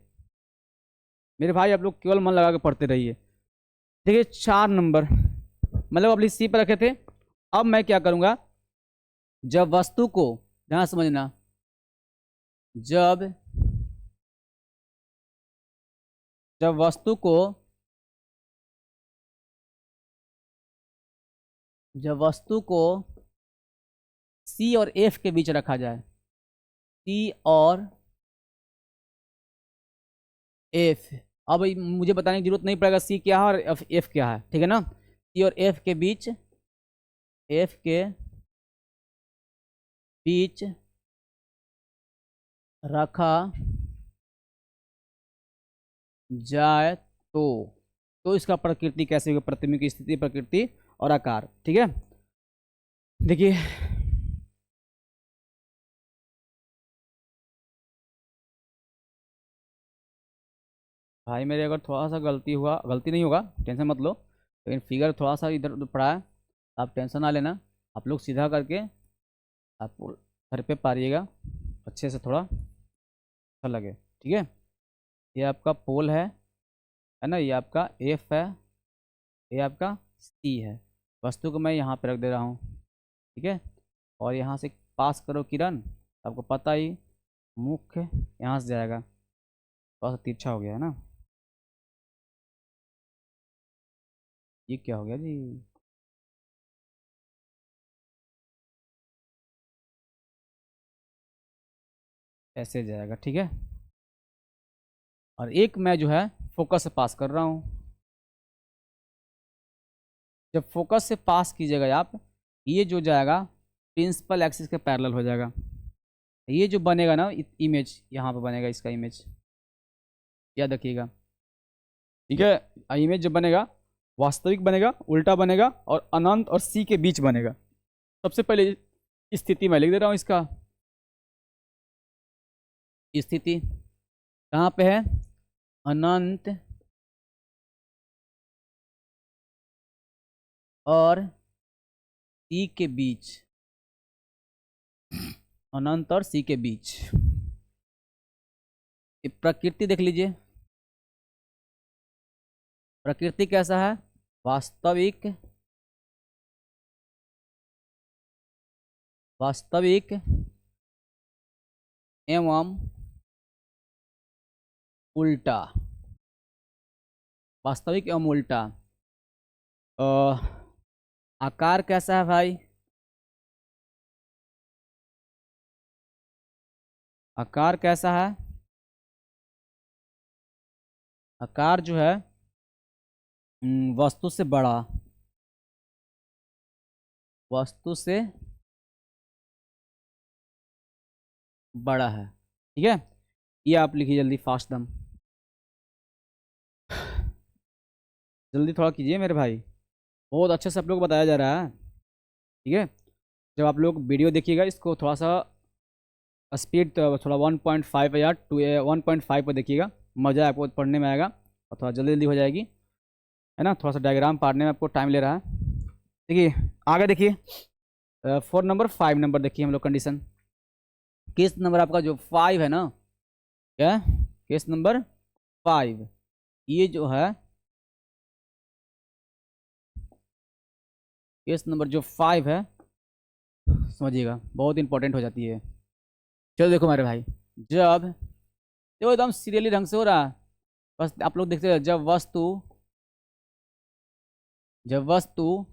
मेरे भाई आप लोग केवल मन लगा के पढ़ते रहिए। देखिए 4 नंबर, मतलब अपनी सी पर रखे थे। अब मैं क्या करूँगा, जब वस्तु को, ध्यान समझना, जब वस्तु को, जब वस्तु को सी और एफ के बीच रखा जाए, सी और एफ। अब मुझे बताने की जरूरत नहीं पड़ेगा सी क्या है और एफ क्या है, ठीक है ना। सी और एफ के बीच, एफ के बीच रखा जाए तो इसका प्रकृति कैसे होगी? प्रतिबिंब की स्थिति, प्रकृति और आकार। ठीक है, देखिए भाई मेरे अगर थोड़ा सा गलती हुआ, गलती नहीं होगा टेंशन मत लो, लेकिन फिगर थोड़ा सा इधर उधर पड़ा है, आप टेंशन ना लेना। आप लोग सीधा करके आप घर पे पारिएगा अच्छे से, थोड़ा अच्छा लगे। ठीक है, ये आपका पोल है ना, ये आपका एफ है, ये आपका सी है। वस्तु को मैं यहाँ पे रख दे रहा हूँ, ठीक है। और यहाँ से पास करो किरण, आपको पता ही मुख्य यहाँ से जाएगा, थोड़ा सा तिरछा हो गया है ना। ये क्या हो गया जी? ऐसे जाएगा, ठीक है। और एक मैं जो है फोकस से पास कर रहा हूँ। जब फोकस से पास कीजिएगा आप, ये जो जाएगा प्रिंसिपल एक्सिस के पैरेलल हो जाएगा। ये जो बनेगा ना इमेज, यहाँ पे बनेगा इसका इमेज, याद रखिएगा। ठीक है, इमेज जो बनेगा वास्तविक बनेगा, उल्टा बनेगा और अनंत और सी के बीच बनेगा। सबसे पहले स्थिति मैं लिख दे रहा हूँ, इसका स्थिति कहाँ पे है? अनंत और सी के बीच, अनंत और सी के बीच। ये प्रकृति देख लीजिए, प्रकृति कैसा है? वास्तविक, वास्तविक एवं उल्टा, वास्तविक एवं उल्टा। आकार कैसा है भाई? आकार कैसा है? आकार जो है वस्तु से बड़ा, वस्तु से बड़ा है। ठीक है, ये आप लिखिए जल्दी, फास्ट दम, जल्दी थोड़ा कीजिए मेरे भाई, बहुत अच्छे से आप लोग बताया जा रहा है। ठीक है, जब आप लोग वीडियो देखिएगा इसको थोड़ा सा स्पीड थोड़ा 1.5 या 1.5 पर देखिएगा, मज़ा आपको पढ़ने में आएगा और थोड़ा जल्दी जल्दी हो जाएगी, है ना। थोड़ा सा डायग्राम पाड़ने में आपको टाइम ले रहा है। देखिए आगे देखिए 4 नंबर 5 नंबर देखिए हम लोग कंडीशन। केस नंबर आपका जो 5 है ना, क्या केस नंबर 5, ये जो है केस नंबर जो 5 है, समझिएगा बहुत इंपॉर्टेंट हो जाती है। चलो देखो मेरे भाई, जब देखो एकदम सीरियली ढंग से हो रहा है, बस आप लोग देखते हैं। जब वस्तु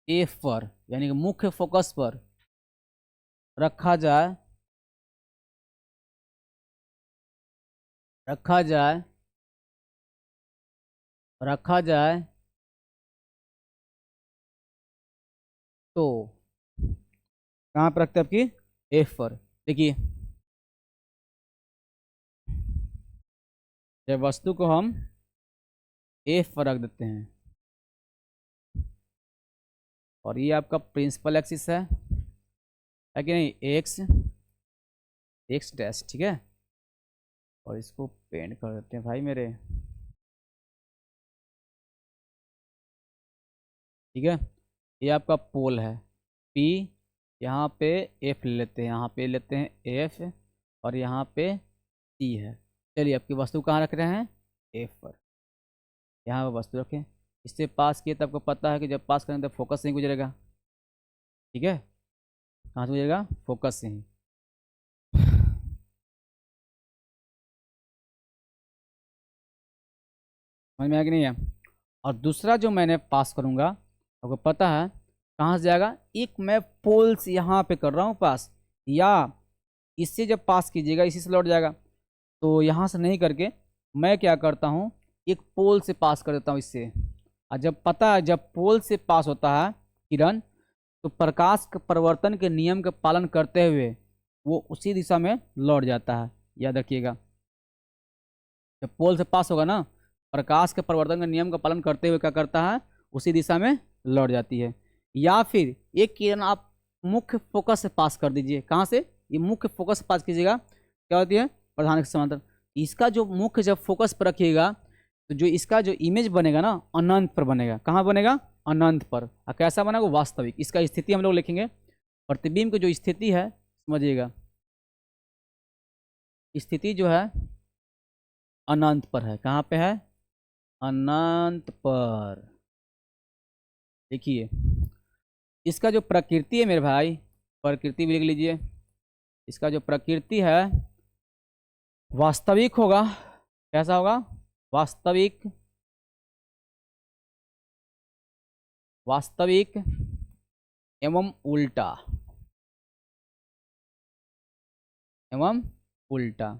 एफ पर यानी कि मुख्य फोकस पर रखा जाए रखा जाए रखा जाए तो कहाँ पर रखते हैं आपकी एफ पर। देखिए, जब वस्तु को हम एफ पर रख देते हैं और ये आपका प्रिंसिपल एक्सिस है कि नहीं, एक्स डैश, ठीक है। और इसको पेंट कर देते हैं भाई मेरे, ठीक है। ये आपका पोल है पी, यहाँ पे एफ ले लेते हैं, यहाँ पे लेते हैं एफ, और यहाँ पे सी है। चलिए, आपकी वस्तु कहाँ रख रहे हैं, एफ पर, यहाँ पर वस्तु रखें। इससे पास किए तो आपको पता है कि जब पास करेंगे तो फोकस से ही गुजरेगा, ठीक है। कहाँ से गुजरेगा, फोकस से ही। समझ में आया कि नहीं है। और दूसरा जो मैंने पास करूँगा, आपको पता है कहाँ से जाएगा, एक मैं पोल से यहाँ पे कर रहा हूँ पास, या इससे जब पास कीजिएगा इसी से लौट जाएगा। तो यहाँ से नहीं करके मैं क्या करता हूँ, एक पोल से पास कर देता हूँ इससे। और जब पता है जब पोल से पास होता है किरण, तो प्रकाश के परिवर्तन के नियम का पालन करते हुए वो उसी दिशा में लौट जाता है, याद रखिएगा। जब पोल से पास होगा ना, प्रकाश के परिवर्तन के नियम का पालन करते हुए क्या करता है, उसी दिशा में लौट जाती है। या फिर एक किरण आप मुख्य फोकस से पास कर दीजिए। कहाँ से, ये मुख्य फोकस से पास कीजिएगा, क्या होती है, प्रधान के समांतर। इसका जो मुख्य जब फोकस पर रखिएगा तो जो इसका जो इमेज बनेगा ना, अनंत पर बनेगा। कहाँ बनेगा, अनंत पर। और कैसा बनेगा, वास्तविक। इसका स्थिति हम लोग लिखेंगे, प्रतिबिंब की जो स्थिति है, समझिएगा, स्थिति जो है अनंत पर है। कहाँ पे है, अनंत पर। देखिए, इसका जो प्रकृति है मेरे भाई, प्रकृति भी लिख लीजिए। इसका जो प्रकृति है वास्तविक होगा। कैसा होगा, वास्तविक, वास्तविक एवं उल्टा, एवं उल्टा,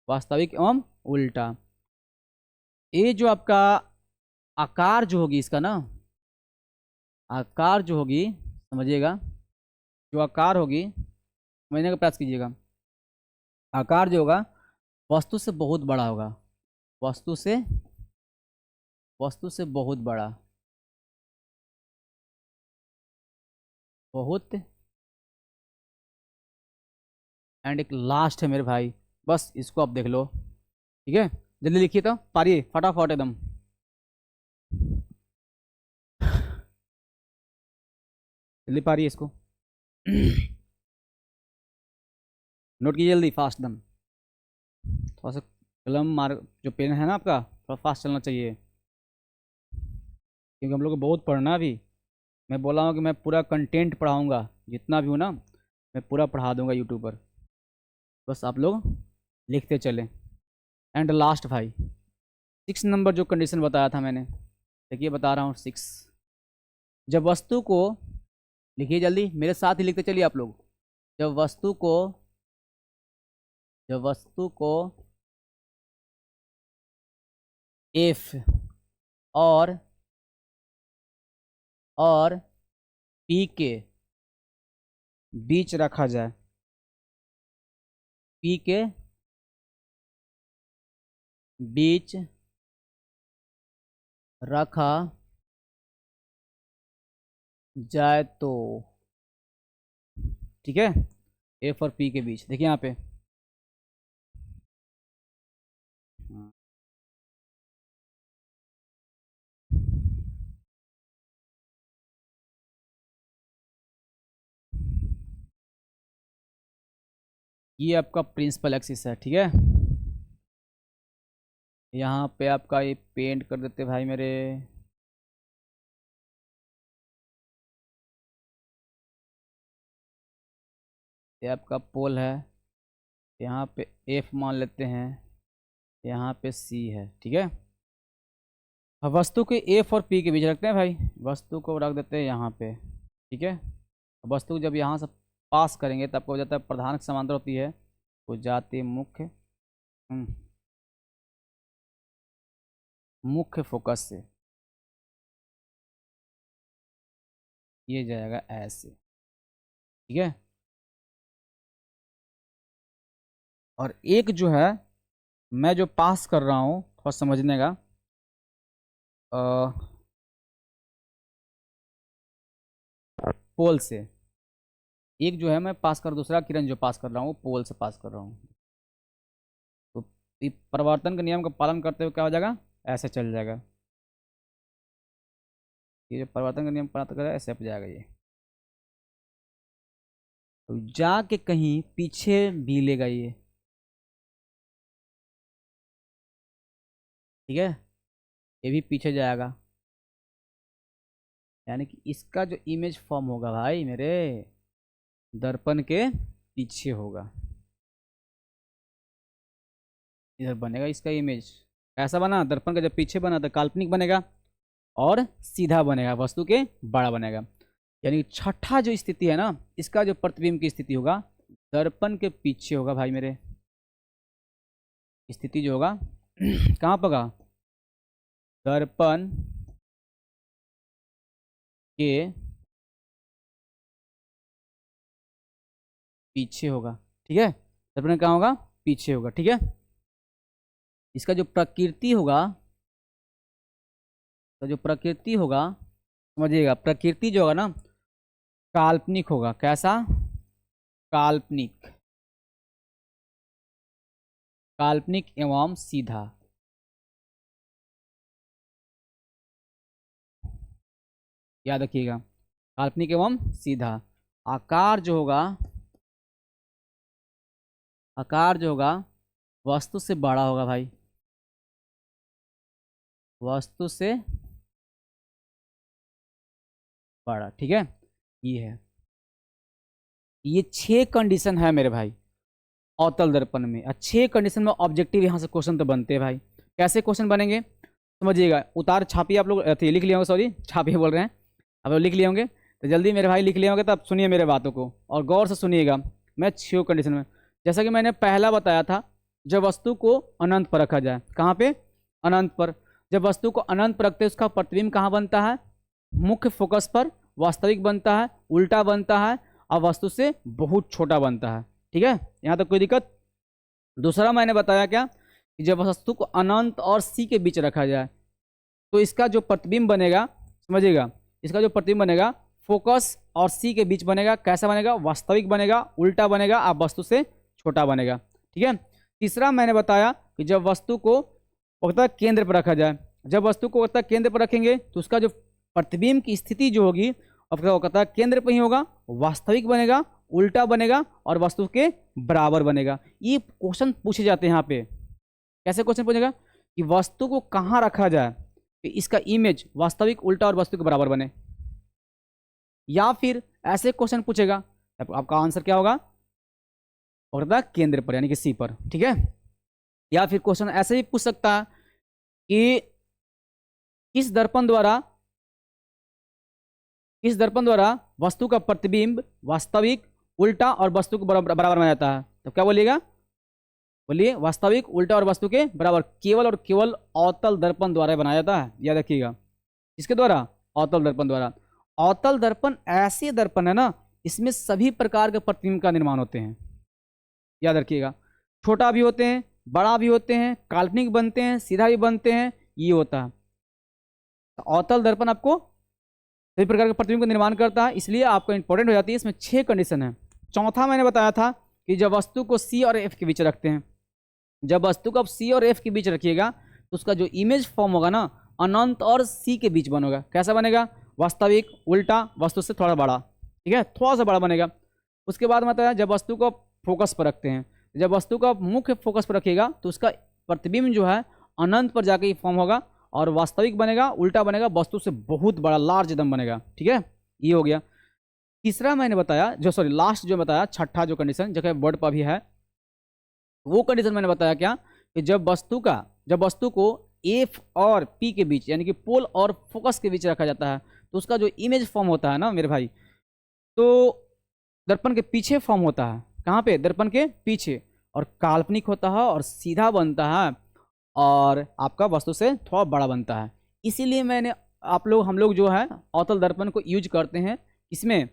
वास्तविक एवं उल्टा। ये जो आपका आकार जो होगी इसका ना, आकार जो होगी, समझिएगा, जो आकार होगी समझने का प्रयास कीजिएगा। आकार जो होगा वस्तु से बहुत बड़ा होगा, वस्तु से बहुत बड़ा, बहुत। एंड एक लास्ट है मेरे भाई, बस इसको आप देख लो, ठीक है। जल्दी लिखिए तो, पारिए फटाफट एकदम। जल्दी पारिए इसको। नोट कीजिए जल्दी, फास्ट एकदम। थोड़ा सा कलम मार, जो पेन है ना आपका, थोड़ा फास्ट चलना चाहिए, क्योंकि हम लोग को बहुत पढ़ना है अभी। मैं बोला हूँ कि मैं पूरा कंटेंट पढ़ाऊँगा, जितना भी हो ना मैं पूरा पढ़ा दूँगा यूट्यूब पर, बस आप लोग लिखते चलें। एंड लास्ट भाई, 6 नंबर जो कंडीशन बताया था मैंने, देखिए बता रहा हूँ 6। जब वस्तु को, लिखिए जल्दी मेरे साथ ही लिखते चलिए आप लोग। जब वस्तु को जब वस्तु को एफ और पी के बीच रखा जाए, पी के बीच रखा जाए तो, ठीक है, एफ और पी के बीच। देखिए यहाँ पे, ये आपका प्रिंसिपल एक्सिस है, ठीक है। यहाँ पे आपका ये पेंट कर देते भाई मेरे। ये आपका पोल है, यहाँ पे एफ मान लेते हैं, यहाँ पे सी है, ठीक है। अब वस्तु के एफ और पी के बीच रखते हैं भाई, वस्तु को रख देते हैं यहाँ पे, ठीक है। वस्तु जब यहाँ से पास करेंगे तब आपको हो जाता है प्रधान समांतर होती है, वो जाती मुख्य मुख्य फोकस से, ये जाएगा ऐसे, ठीक है। और एक जो है मैं जो पास कर रहा हूँ थोड़ा समझने का, पोल से एक जो है मैं पास कर, दूसरा किरण जो पास कर रहा हूँ पोल से पास कर रहा हूँ, तो ये परिवर्तन के नियम का पालन करते हुए क्या हो जाएगा, ऐसे चल जाएगा। ये जो परिवर्तन का नियम पालन करेगा ऐसे हो जाएगा ये, तो जाके कहीं पीछे भी लेगा ये, ठीक है। ये भी पीछे जाएगा, यानी कि इसका जो इमेज फॉर्म होगा भाई मेरे दर्पण के पीछे होगा, इधर बनेगा इसका इमेज। कैसा बना, दर्पण का जब पीछे बना तो काल्पनिक बनेगा और सीधा बनेगा, वस्तु के बड़ा बनेगा। यानी छठा जो स्थिति है ना, इसका जो प्रतिबिंब की स्थिति होगा दर्पण के पीछे होगा भाई मेरे, स्थिति जो होगा कहाँ पर होगा, दर्पण के पीछे होगा, ठीक है। दर्पण कहाँ होगा, पीछे होगा, ठीक है। इसका जो प्रकृति होगा, तो जो प्रकृति होगा समझिएगा, प्रकृति जो होगा ना काल्पनिक होगा। कैसा, काल्पनिक, काल्पनिक एवं सीधा, याद रखिएगा, काल्पनिक एवं सीधा। आकार जो होगा, आकार जो होगा वस्तु से बड़ा होगा भाई, वस्तु से बड़ा, ठीक है। ये है, ये 6 कंडीशन है मेरे भाई अवतल दर्पण में। 6 कंडीशन में ऑब्जेक्टिव यहाँ से क्वेश्चन तो बनते हैं भाई। कैसे क्वेश्चन बनेंगे समझिएगा, उतार छापिए आप लोग, लिख लिए होंगे, सॉरी छापिए बोल रहे हैं, अब लिख लिए होंगे तो जल्दी मेरे भाई लिख लिए होंगे, तो आप सुनिए मेरे बातों को और गौर से सुनिएगा। मैं 6 कंडीशन में, जैसा कि मैंने पहला बताया था, जब वस्तु को अनंत पर रखा जाए, कहाँ पे, अनंत पर। जब वस्तु को अनंत पर रखते हैं उसका प्रतिबिंब कहाँ बनता है, मुख्य फोकस पर, वास्तविक बनता है, उल्टा बनता है और वस्तु से बहुत छोटा बनता है, ठीक है। यहाँ तक कोई दिक्कत। दूसरा मैंने बताया क्या कि जब वस्तु को अनंत और सी के बीच रखा जाए तो इसका जो प्रतिबिंब बनेगा, समझिएगा, इसका जो प्रतिबिंब बनेगा फोकस और सी के बीच बनेगा। कैसा बनेगा, वास्तविक बनेगा, उल्टा बनेगा, आप वस्तु से छोटा बनेगा, ठीक है। तीसरा मैंने बताया कि जब वस्तु को वक्ता केंद्र पर रखा जाए, जब वस्तु को वक्ता केंद्र पर रखेंगे तो उसका जो प्रतिबिंब की स्थिति जो होगी वक्ता केंद्र पर ही होगा, वास्तविक बनेगा, उल्टा बनेगा और वस्तु के बराबर बनेगा। ये क्वेश्चन पूछे जाते हैं यहाँ पे। कैसे क्वेश्चन पूछेगा कि वस्तु को कहाँ रखा जाए कि इसका इमेज वास्तविक, उल्टा और वस्तु के बराबर बने, या फिर ऐसे क्वेश्चन पूछेगा आपका आंसर क्या होगा, वक्ता केंद्र पर यानी कि सी पर, ठीक है। या फिर क्वेश्चन ऐसे भी पूछ सकता है कि किस दर्पण द्वारा वस्तु का प्रतिबिंब वास्तविक, उल्टा और वस्तु के बराबर बना जाता है। तो क्या बोलिएगा, बोलिए वास्तविक, उल्टा और वस्तु के बराबर केवल और केवल अवतल दर्पण द्वारा बनाया जाता है। याद रखिएगा, इसके द्वारा, अवतल दर्पण द्वारा। अवतल दर्पण ऐसे दर्पण है ना, इसमें सभी प्रकार के प्रतिबिंब का निर्माण होते हैं। याद रखिएगा, छोटा भी होते हैं, बड़ा भी होते हैं, काल्पनिक बनते हैं, सीधा भी बनते हैं, ये होता है। तो अवतल दर्पण आपको सभी प्रकार के प्रतिबिंब का निर्माण करता है, इसलिए आपको इंपॉर्टेंट हो जाती है। इसमें 6 कंडीशन है। चौथा मैंने बताया था कि जब वस्तु को सी और एफ के बीच रखते हैं, जब वस्तु को आप सी और एफ के बीच रखिएगा तो उसका जो इमेज फॉर्म होगा ना अनंत और सी के बीच बनेगा। कैसा बनेगा, वास्तविक, उल्टा, वस्तु से थोड़ा बड़ा, ठीक है, थोड़ा सा बड़ा बनेगा। उसके बाद बताया जब वस्तु को फोकस पर रखते हैं, जब वस्तु को मुख्य फोकस पर रखिएगा तो उसका प्रतिबिंब जो है अनंत पर जाके ये फॉर्म होगा और वास्तविक बनेगा, उल्टा बनेगा, वस्तु से बहुत बड़ा लार्ज एकदम बनेगा। ठीक है, ये हो गया। तीसरा मैंने बताया, जो सॉरी लास्ट जो बताया, छठा जो कंडीशन जो कि वर्ड पर भी है, वो कंडीशन मैंने बताया क्या, कि जब वस्तु को एफ और पी के बीच यानी कि पोल और फोकस के बीच रखा जाता है तो उसका जो इमेज फॉर्म होता है ना मेरे भाई, तो दर्पण के पीछे फॉर्म होता है। कहाँ पे? दर्पण के पीछे, और काल्पनिक होता है और सीधा बनता है और आपका वस्तु से थोड़ा बड़ा बनता है। इसीलिए मैंने हम लोग जो है अवतल दर्पण को यूज करते हैं इसमें,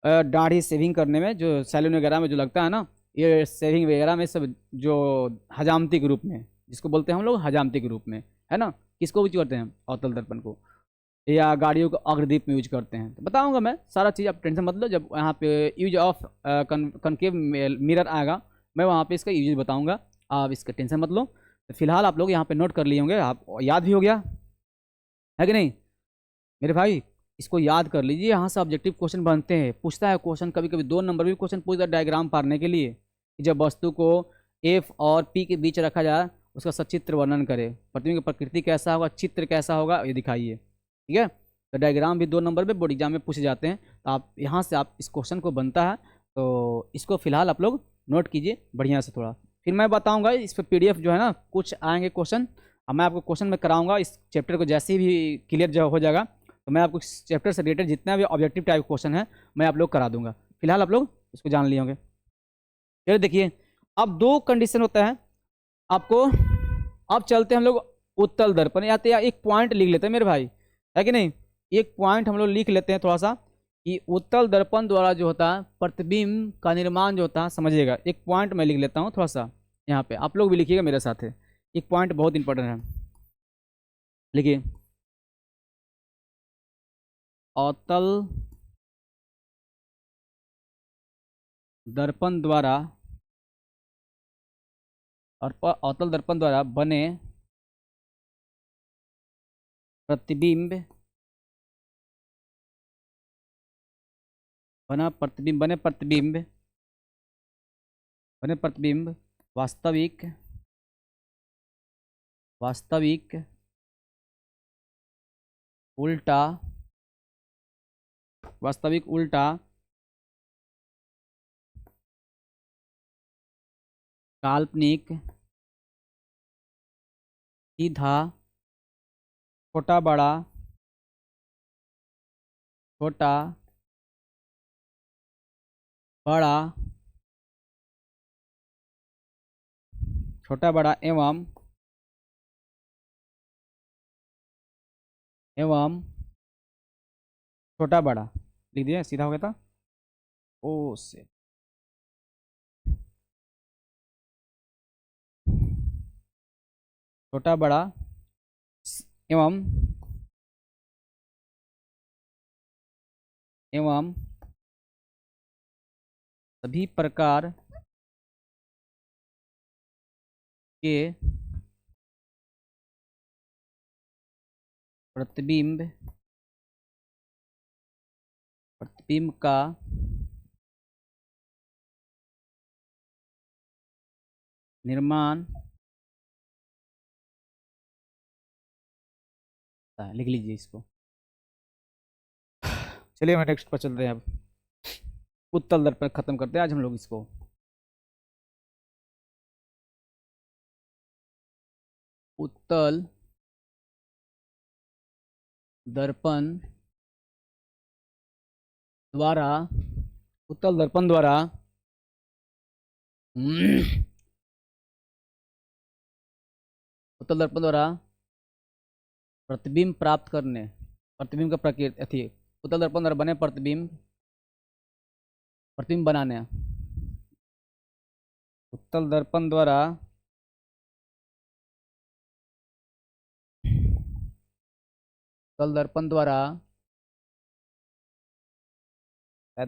दाढ़ी सेविंग करने में, जो सैलून वगैरह में जो लगता है ना, ये सेविंग वगैरह में सब, जो हजामती के रूप में, जिसको बोलते हैं हम लोग हजामती के रूप में, है ना, किसको यूज करते हैं? अवतल दर्पण को, या गाड़ियों को अग्रदीप में यूज करते हैं। तो बताऊंगा मैं सारा चीज़, आप टेंशन मत लो। जब यहाँ पे यूज ऑफ कनकेव मिरर आएगा, मैं वहाँ पे इसका यूज बताऊंगा, आप इसका टेंशन मत लो। तो फिलहाल आप लोग यहाँ पे नोट कर लिए होंगे, आप याद भी हो गया है कि नहीं मेरे भाई? इसको याद कर लीजिए, यहाँ से ऑब्जेक्टिव क्वेश्चन बनते हैं, पूछता है क्वेश्चन, कभी कभी 2 नंबर भी क्वेश्चन पूछता है डायग्राम पारने के लिए, कि जब वस्तु को एफ और पी के बीच रखा जाए उसका सचित्र वर्णन करे, प्रतिबिंब की प्रकृति कैसा होगा, चित्र कैसा होगा, ये दिखाइए। ठीक है, तो डायग्राम भी 2 नंबर में बोर्ड एग्जाम में पूछे जाते हैं, तो आप यहाँ से आप इस क्वेश्चन को बनता है, तो इसको फिलहाल आप लोग नोट कीजिए बढ़िया से थोड़ा। फिर मैं बताऊँगा इस पर PDF जो है ना, कुछ आएंगे क्वेश्चन, अब मैं आपको क्वेश्चन में कराऊंगा इस चैप्टर को, जैसे ही क्लियर जो हो जाएगा तो मैं आपको इस चैप्टर से रिलेटेड जितना भी ऑब्जेक्टिव टाइप क्वेश्चन है मैं आप लोग करा दूंगा। फिलहाल आप लोग इसको जान लिए होंगे। चलिए देखिए, अब 2 कंडीशन होता है आपको। अब चलते हैं हम लोग उत्तल दर्पण, या तो या एक पॉइंट लिख लेते हैं मेरे भाई, है कि नहीं? एक पॉइंट हम लोग लिख लेते हैं थोड़ा सा, कि उत्तल दर्पण द्वारा जो होता है प्रतिबिंब का निर्माण जो होता है, समझिएगा। एक पॉइंट मैं लिख लेता हूँ थोड़ा सा, यहाँ पे आप लोग भी लिखिएगा मेरे साथ है, एक पॉइंट बहुत इंपॉर्टेंट है, लिखिए। अवतल दर्पण द्वारा और अवतल दर्पण द्वारा बने प्रतिबिंब, बने प्रतिबिंब वास्तविक उल्टा, काल्पनिक, सीधा, छोटा बड़ा, छोटा बड़ा, छोटा बड़ा एवं छोटा बड़ा, लिख दिया, सीधा हो गया था। ओ से छोटा बड़ा एवं सभी प्रकार के प्रतिबिंब का निर्माण, लिख लीजिए इसको। चलिए मैं नेक्स्ट पर चल रहे हैं, अब उत्तल दर्पण खत्म करते हैं आज हम लोग इसको। उत्तल दर्पण द्वारा उत्तल दर्पण द्वारा उत्तल दर्पण द्वारा प्रतिबिंब प्राप्त करने, प्रतिबिंब का प्रकृति अथी, उत्तल दर्पण द्वारा बने प्रतिबिंब बनाने, उत्तल दर्पण द्वारा शायद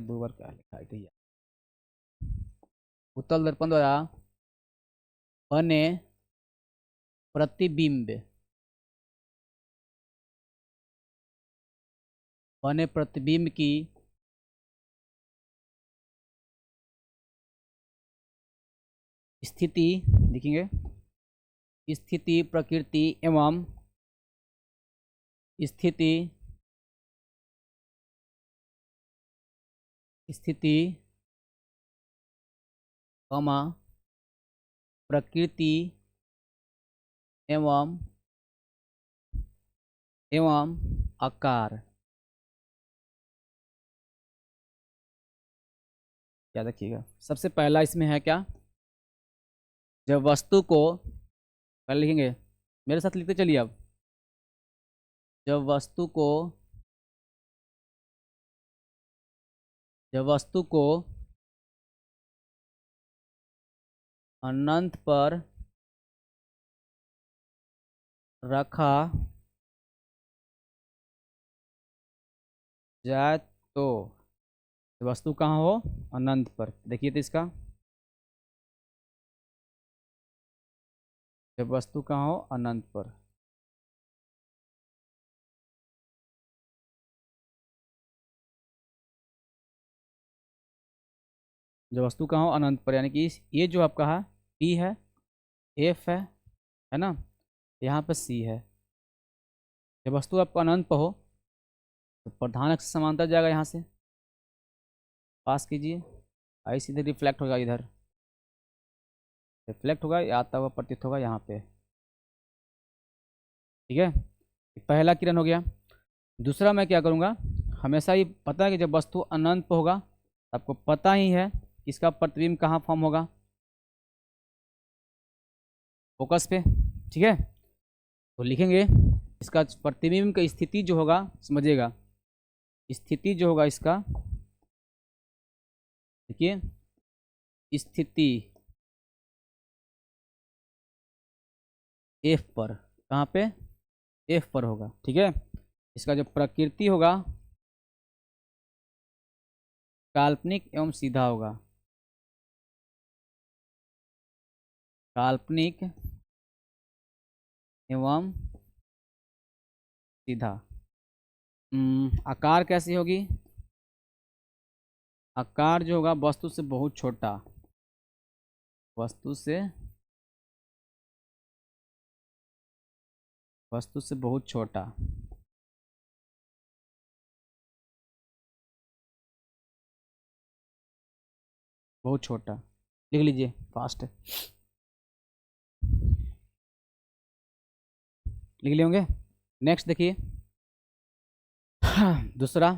2 बार क्या लिखा है, उत्तल दर्पण द्वारा बने प्रतिबिंब की स्थिति, लिखेंगे स्थिति, प्रकृति एवं स्थिति स्थिति कमा प्रकृति एवं आकार। याद रखिएगा, सबसे पहला इसमें है क्या, जब वस्तु को, पहले लिखेंगे, मेरे साथ लिखते चलिए अब, जब वस्तु को अनंत पर रखा जाए तो, वस्तु कहाँ हो, अनंत पर। देखिए तो इसका, जब वस्तु कहाँ हो, अनंत पर। जब वस्तु कहाँ हो, अनंत पर, यानी कि ये जो आपका है P है, F है ना, यहाँ पर C है। जब वस्तु आपको अनंत पर हो तो प्रधानक से समांतर जाएगा, यहाँ से पास कीजिए, आई सीधे रिफ्लेक्ट होगा, इधर रिफ्लेक्ट होगा, आता हुआ प्रतीत होगा यहाँ पे। ठीक है, पहला किरण हो गया। दूसरा मैं क्या करूँगा, हमेशा ही पता है कि जब वस्तु अनंत पर होगा, आपको पता ही है इसका प्रतिबिंब कहाँ फॉर्म होगा, फोकस पे। ठीक है, तो लिखेंगे इसका प्रतिबिंब की स्थिति जो होगा, समझिएगा, स्थिति जो होगा इसका, देखिए स्थिति F पर, कहाँ पे, F पर होगा। ठीक है, इसका जो प्रकृति होगा काल्पनिक एवं सीधा होगा, काल्पनिक एवं सीधा। आकार कैसी होगी, आकार जो होगा वस्तु से बहुत छोटा, वस्तु से बहुत छोटा। बहुत छोटा लिख लीजिए फास्ट, लिख लिए होंगे। नेक्स्ट देखिए, दूसरा,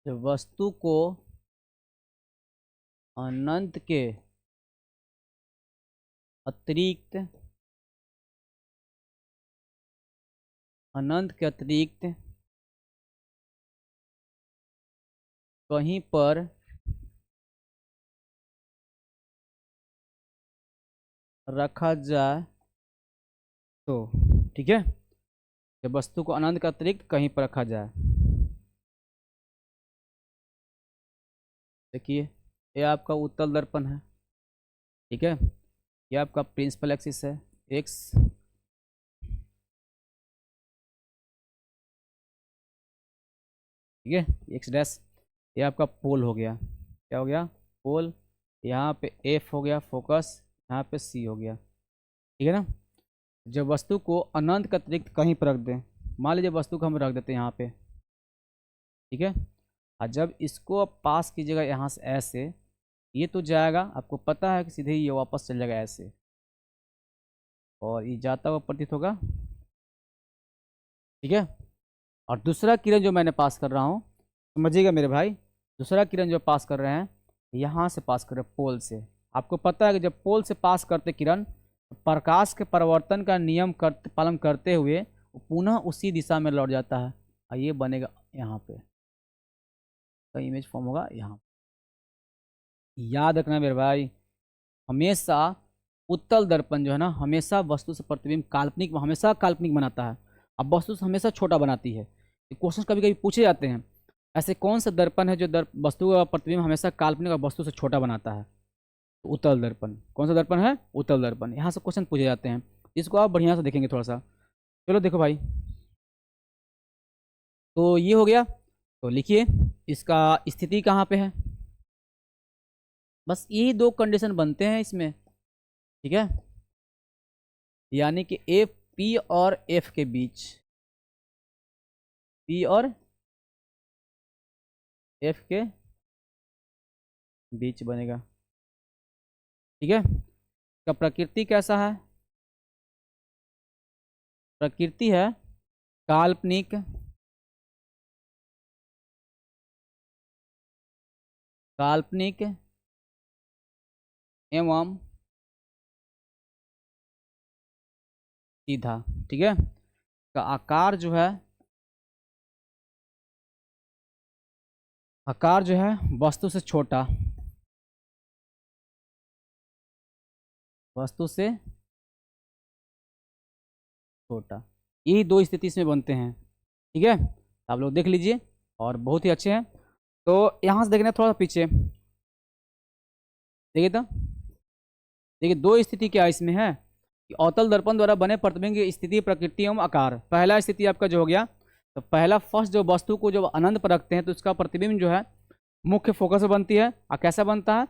जब वस्तु को अनंत के अतिरिक्त कहीं पर रखा जाए तो, ठीक है, जब वस्तु को अनंत के अतिरिक्त कहीं पर रखा जाए। देखिए ये आपका उत्तल दर्पण है, ठीक है, ये आपका प्रिंसिपल एक्सिस है एक्स, ठीक है, एक्स डैश, ये आपका पोल हो गया, क्या हो गया, पोल। यहाँ पे एफ हो गया फोकस, यहाँ पे सी हो गया। ठीक है ना, जब वस्तु को अनंत के अतिरिक्त कहीं पर रख दें, मान लीजिए वस्तु को हम रख देते हैं यहाँ पे, ठीक है, और जब इसको आप पास कीजिएगा यहाँ से ऐसे, ये तो जाएगा, आपको पता है कि सीधे ये वापस चल जाएगा ऐसे, और ये जाता हुआ प्रतीत होगा। ठीक है, और दूसरा किरण जो मैंने पास कर रहा हूँ, समझिएगा मेरे भाई, दूसरा किरण जो पास कर रहे हैं, यहाँ से पास कर रहे हैं पोल से। आपको पता है कि जब पोल से पास करते किरण, प्रकाश के परिवर्तन का नियम पालन करते हुए पुनः उसी दिशा में लौट जाता है, और ये बनेगा यहाँ पे, तो इमेज फॉर्म होगा यहाँ। याद रखना मेरे भाई, हमेशा उत्तल दर्पण जो है ना, हमेशा वस्तु से प्रतिबिंब काल्पनिक, हमेशा काल्पनिक बनाता है, अब वस्तु से हमेशा छोटा बनाती है। क्वेश्चन कभी कभी पूछे जाते हैं, ऐसे कौन सा दर्पण है जो वस्तु का प्रतिबिंब हमेशा काल्पनिक और वस्तु से छोटा बनाता है, तो उत्तल दर्पण। कौन सा दर्पण है, उत्तल दर्पण। यहाँ से क्वेश्चन पूछे जाते हैं, इसको आप बढ़िया से देखेंगे थोड़ा सा। चलो देखो भाई, तो ये हो गया। तो लिखिए इसका स्थिति कहाँ पे है, बस यही दो कंडीशन बनते हैं इसमें, ठीक है। यानी कि एफ पी और एफ के बीच, पी और एफ के बीच बनेगा, ठीक है। इसका प्रकृति कैसा है, प्रकृति है काल्पनिक, काल्पनिक एवं सीधा, ठीक है। का आकार जो है, आकार जो है वस्तु से छोटा, वस्तु से छोटा, यही दो स्थिति इसमें बनते हैं, ठीक है। आप लोग देख लीजिए और बहुत ही अच्छे हैं। तो यहाँ से देखना थोड़ा पीछे देखिए, तो देखिए दो स्थिति क्या इसमें है कि अवतल दर्पण द्वारा बने प्रतिबिंब की स्थिति, प्रकृति एवं आकार। पहला स्थिति आपका जो हो गया, तो पहला फर्स्ट जो वस्तु को जब अनंत पर रखते हैं तो उसका प्रतिबिंब जो है मुख्य फोकस बनती है। और कैसा बनता है,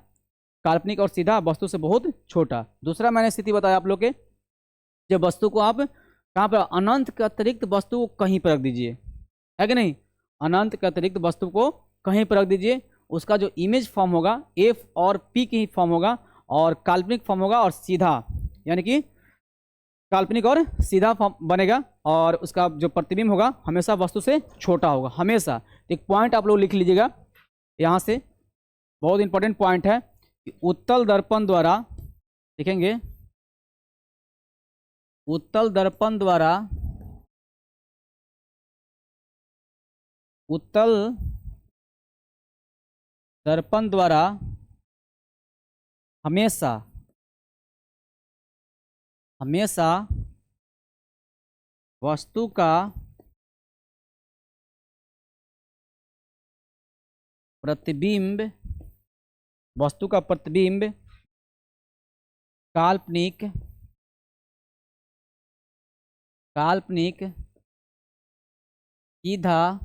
काल्पनिक और सीधा, वस्तु से बहुत छोटा। दूसरा मैंने स्थिति बताया आप लोग के, जब वस्तु को आप कहाँ पर, अनंत के अतिरिक्त वस्तु को कहीं पर रख दीजिए, है कि नहीं, अनंत के अतिरिक्त वस्तु को कहीं पर रख दीजिए, उसका जो इमेज फॉर्म होगा एफ और पी की फॉर्म होगा, और काल्पनिक फॉर्म होगा और सीधा, यानी कि काल्पनिक और सीधा फॉर्म बनेगा, और उसका जो प्रतिबिंब होगा हमेशा वस्तु से छोटा होगा, हमेशा। एक पॉइंट आप लोग लिख लीजिएगा यहाँ से, बहुत इंपॉर्टेंट पॉइंट है कि उत्तल दर्पण द्वारा, देखेंगे उत्तल दर्पण द्वारा, उत्तल दर्पण द्वारा हमेशा, हमेशा वस्तु का प्रतिबिंब, वस्तु का प्रतिबिंब काल्पनिक, काल्पनिक सीधा,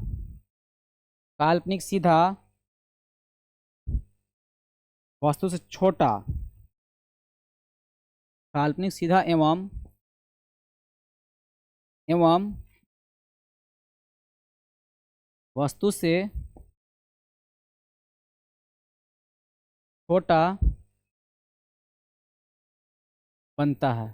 काल्पनिक सीधा, वस्तु से छोटा, काल्पनिक सीधा एवं वस्तु से छोटा बनता है।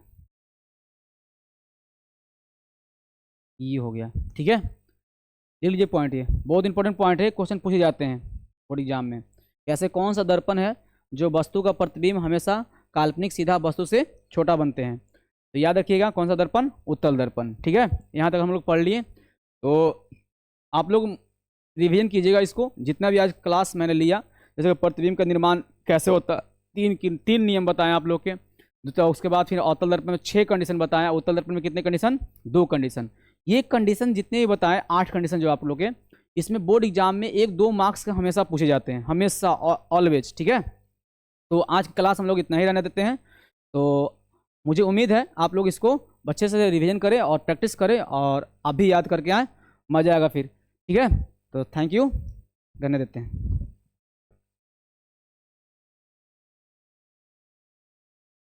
ये हो गया, ठीक है। लिख लीजिए पॉइंट, ये बहुत इंपॉर्टेंट पॉइंट है, क्वेश्चन पूछे जाते हैं बोर्ड एग्जाम में। कैसे, कौन सा दर्पण है जो वस्तु का प्रतिबिंब हमेशा काल्पनिक सीधा वस्तु से छोटा बनते हैं, तो याद रखिएगा कौन सा दर्पण, उत्तल दर्पण, ठीक है। यहाँ तक हम लोग पढ़ लिए, तो आप लोग रिवीजन कीजिएगा इसको, जितना भी आज क्लास मैंने लिया। जैसे प्रतिबिंब का निर्माण कैसे होता, तीन नियम बताएं आप लोग के। तो उसके बाद फिर अवतल दर्पण में 6 कंडीशन बताया, उत्तल दर्पण में कितने कंडीशन, 2 कंडीशन। ये कंडीशन जितने भी बताए 8 कंडीशन जो आप लोग के, इसमें बोर्ड एग्जाम में 1-2 मार्क्स का हमेशा पूछे जाते हैं, हमेशा, ऑलवेज, ठीक है। तो आज क्लास हम लोग इतना ही रहने देते हैं। तो मुझे उम्मीद है आप लोग इसको अच्छे से रिवीजन करें और प्रैक्टिस करें, और अभी याद करके आए, मजा आएगा फिर, ठीक है। तो थैंक यू, रहने देते हैं।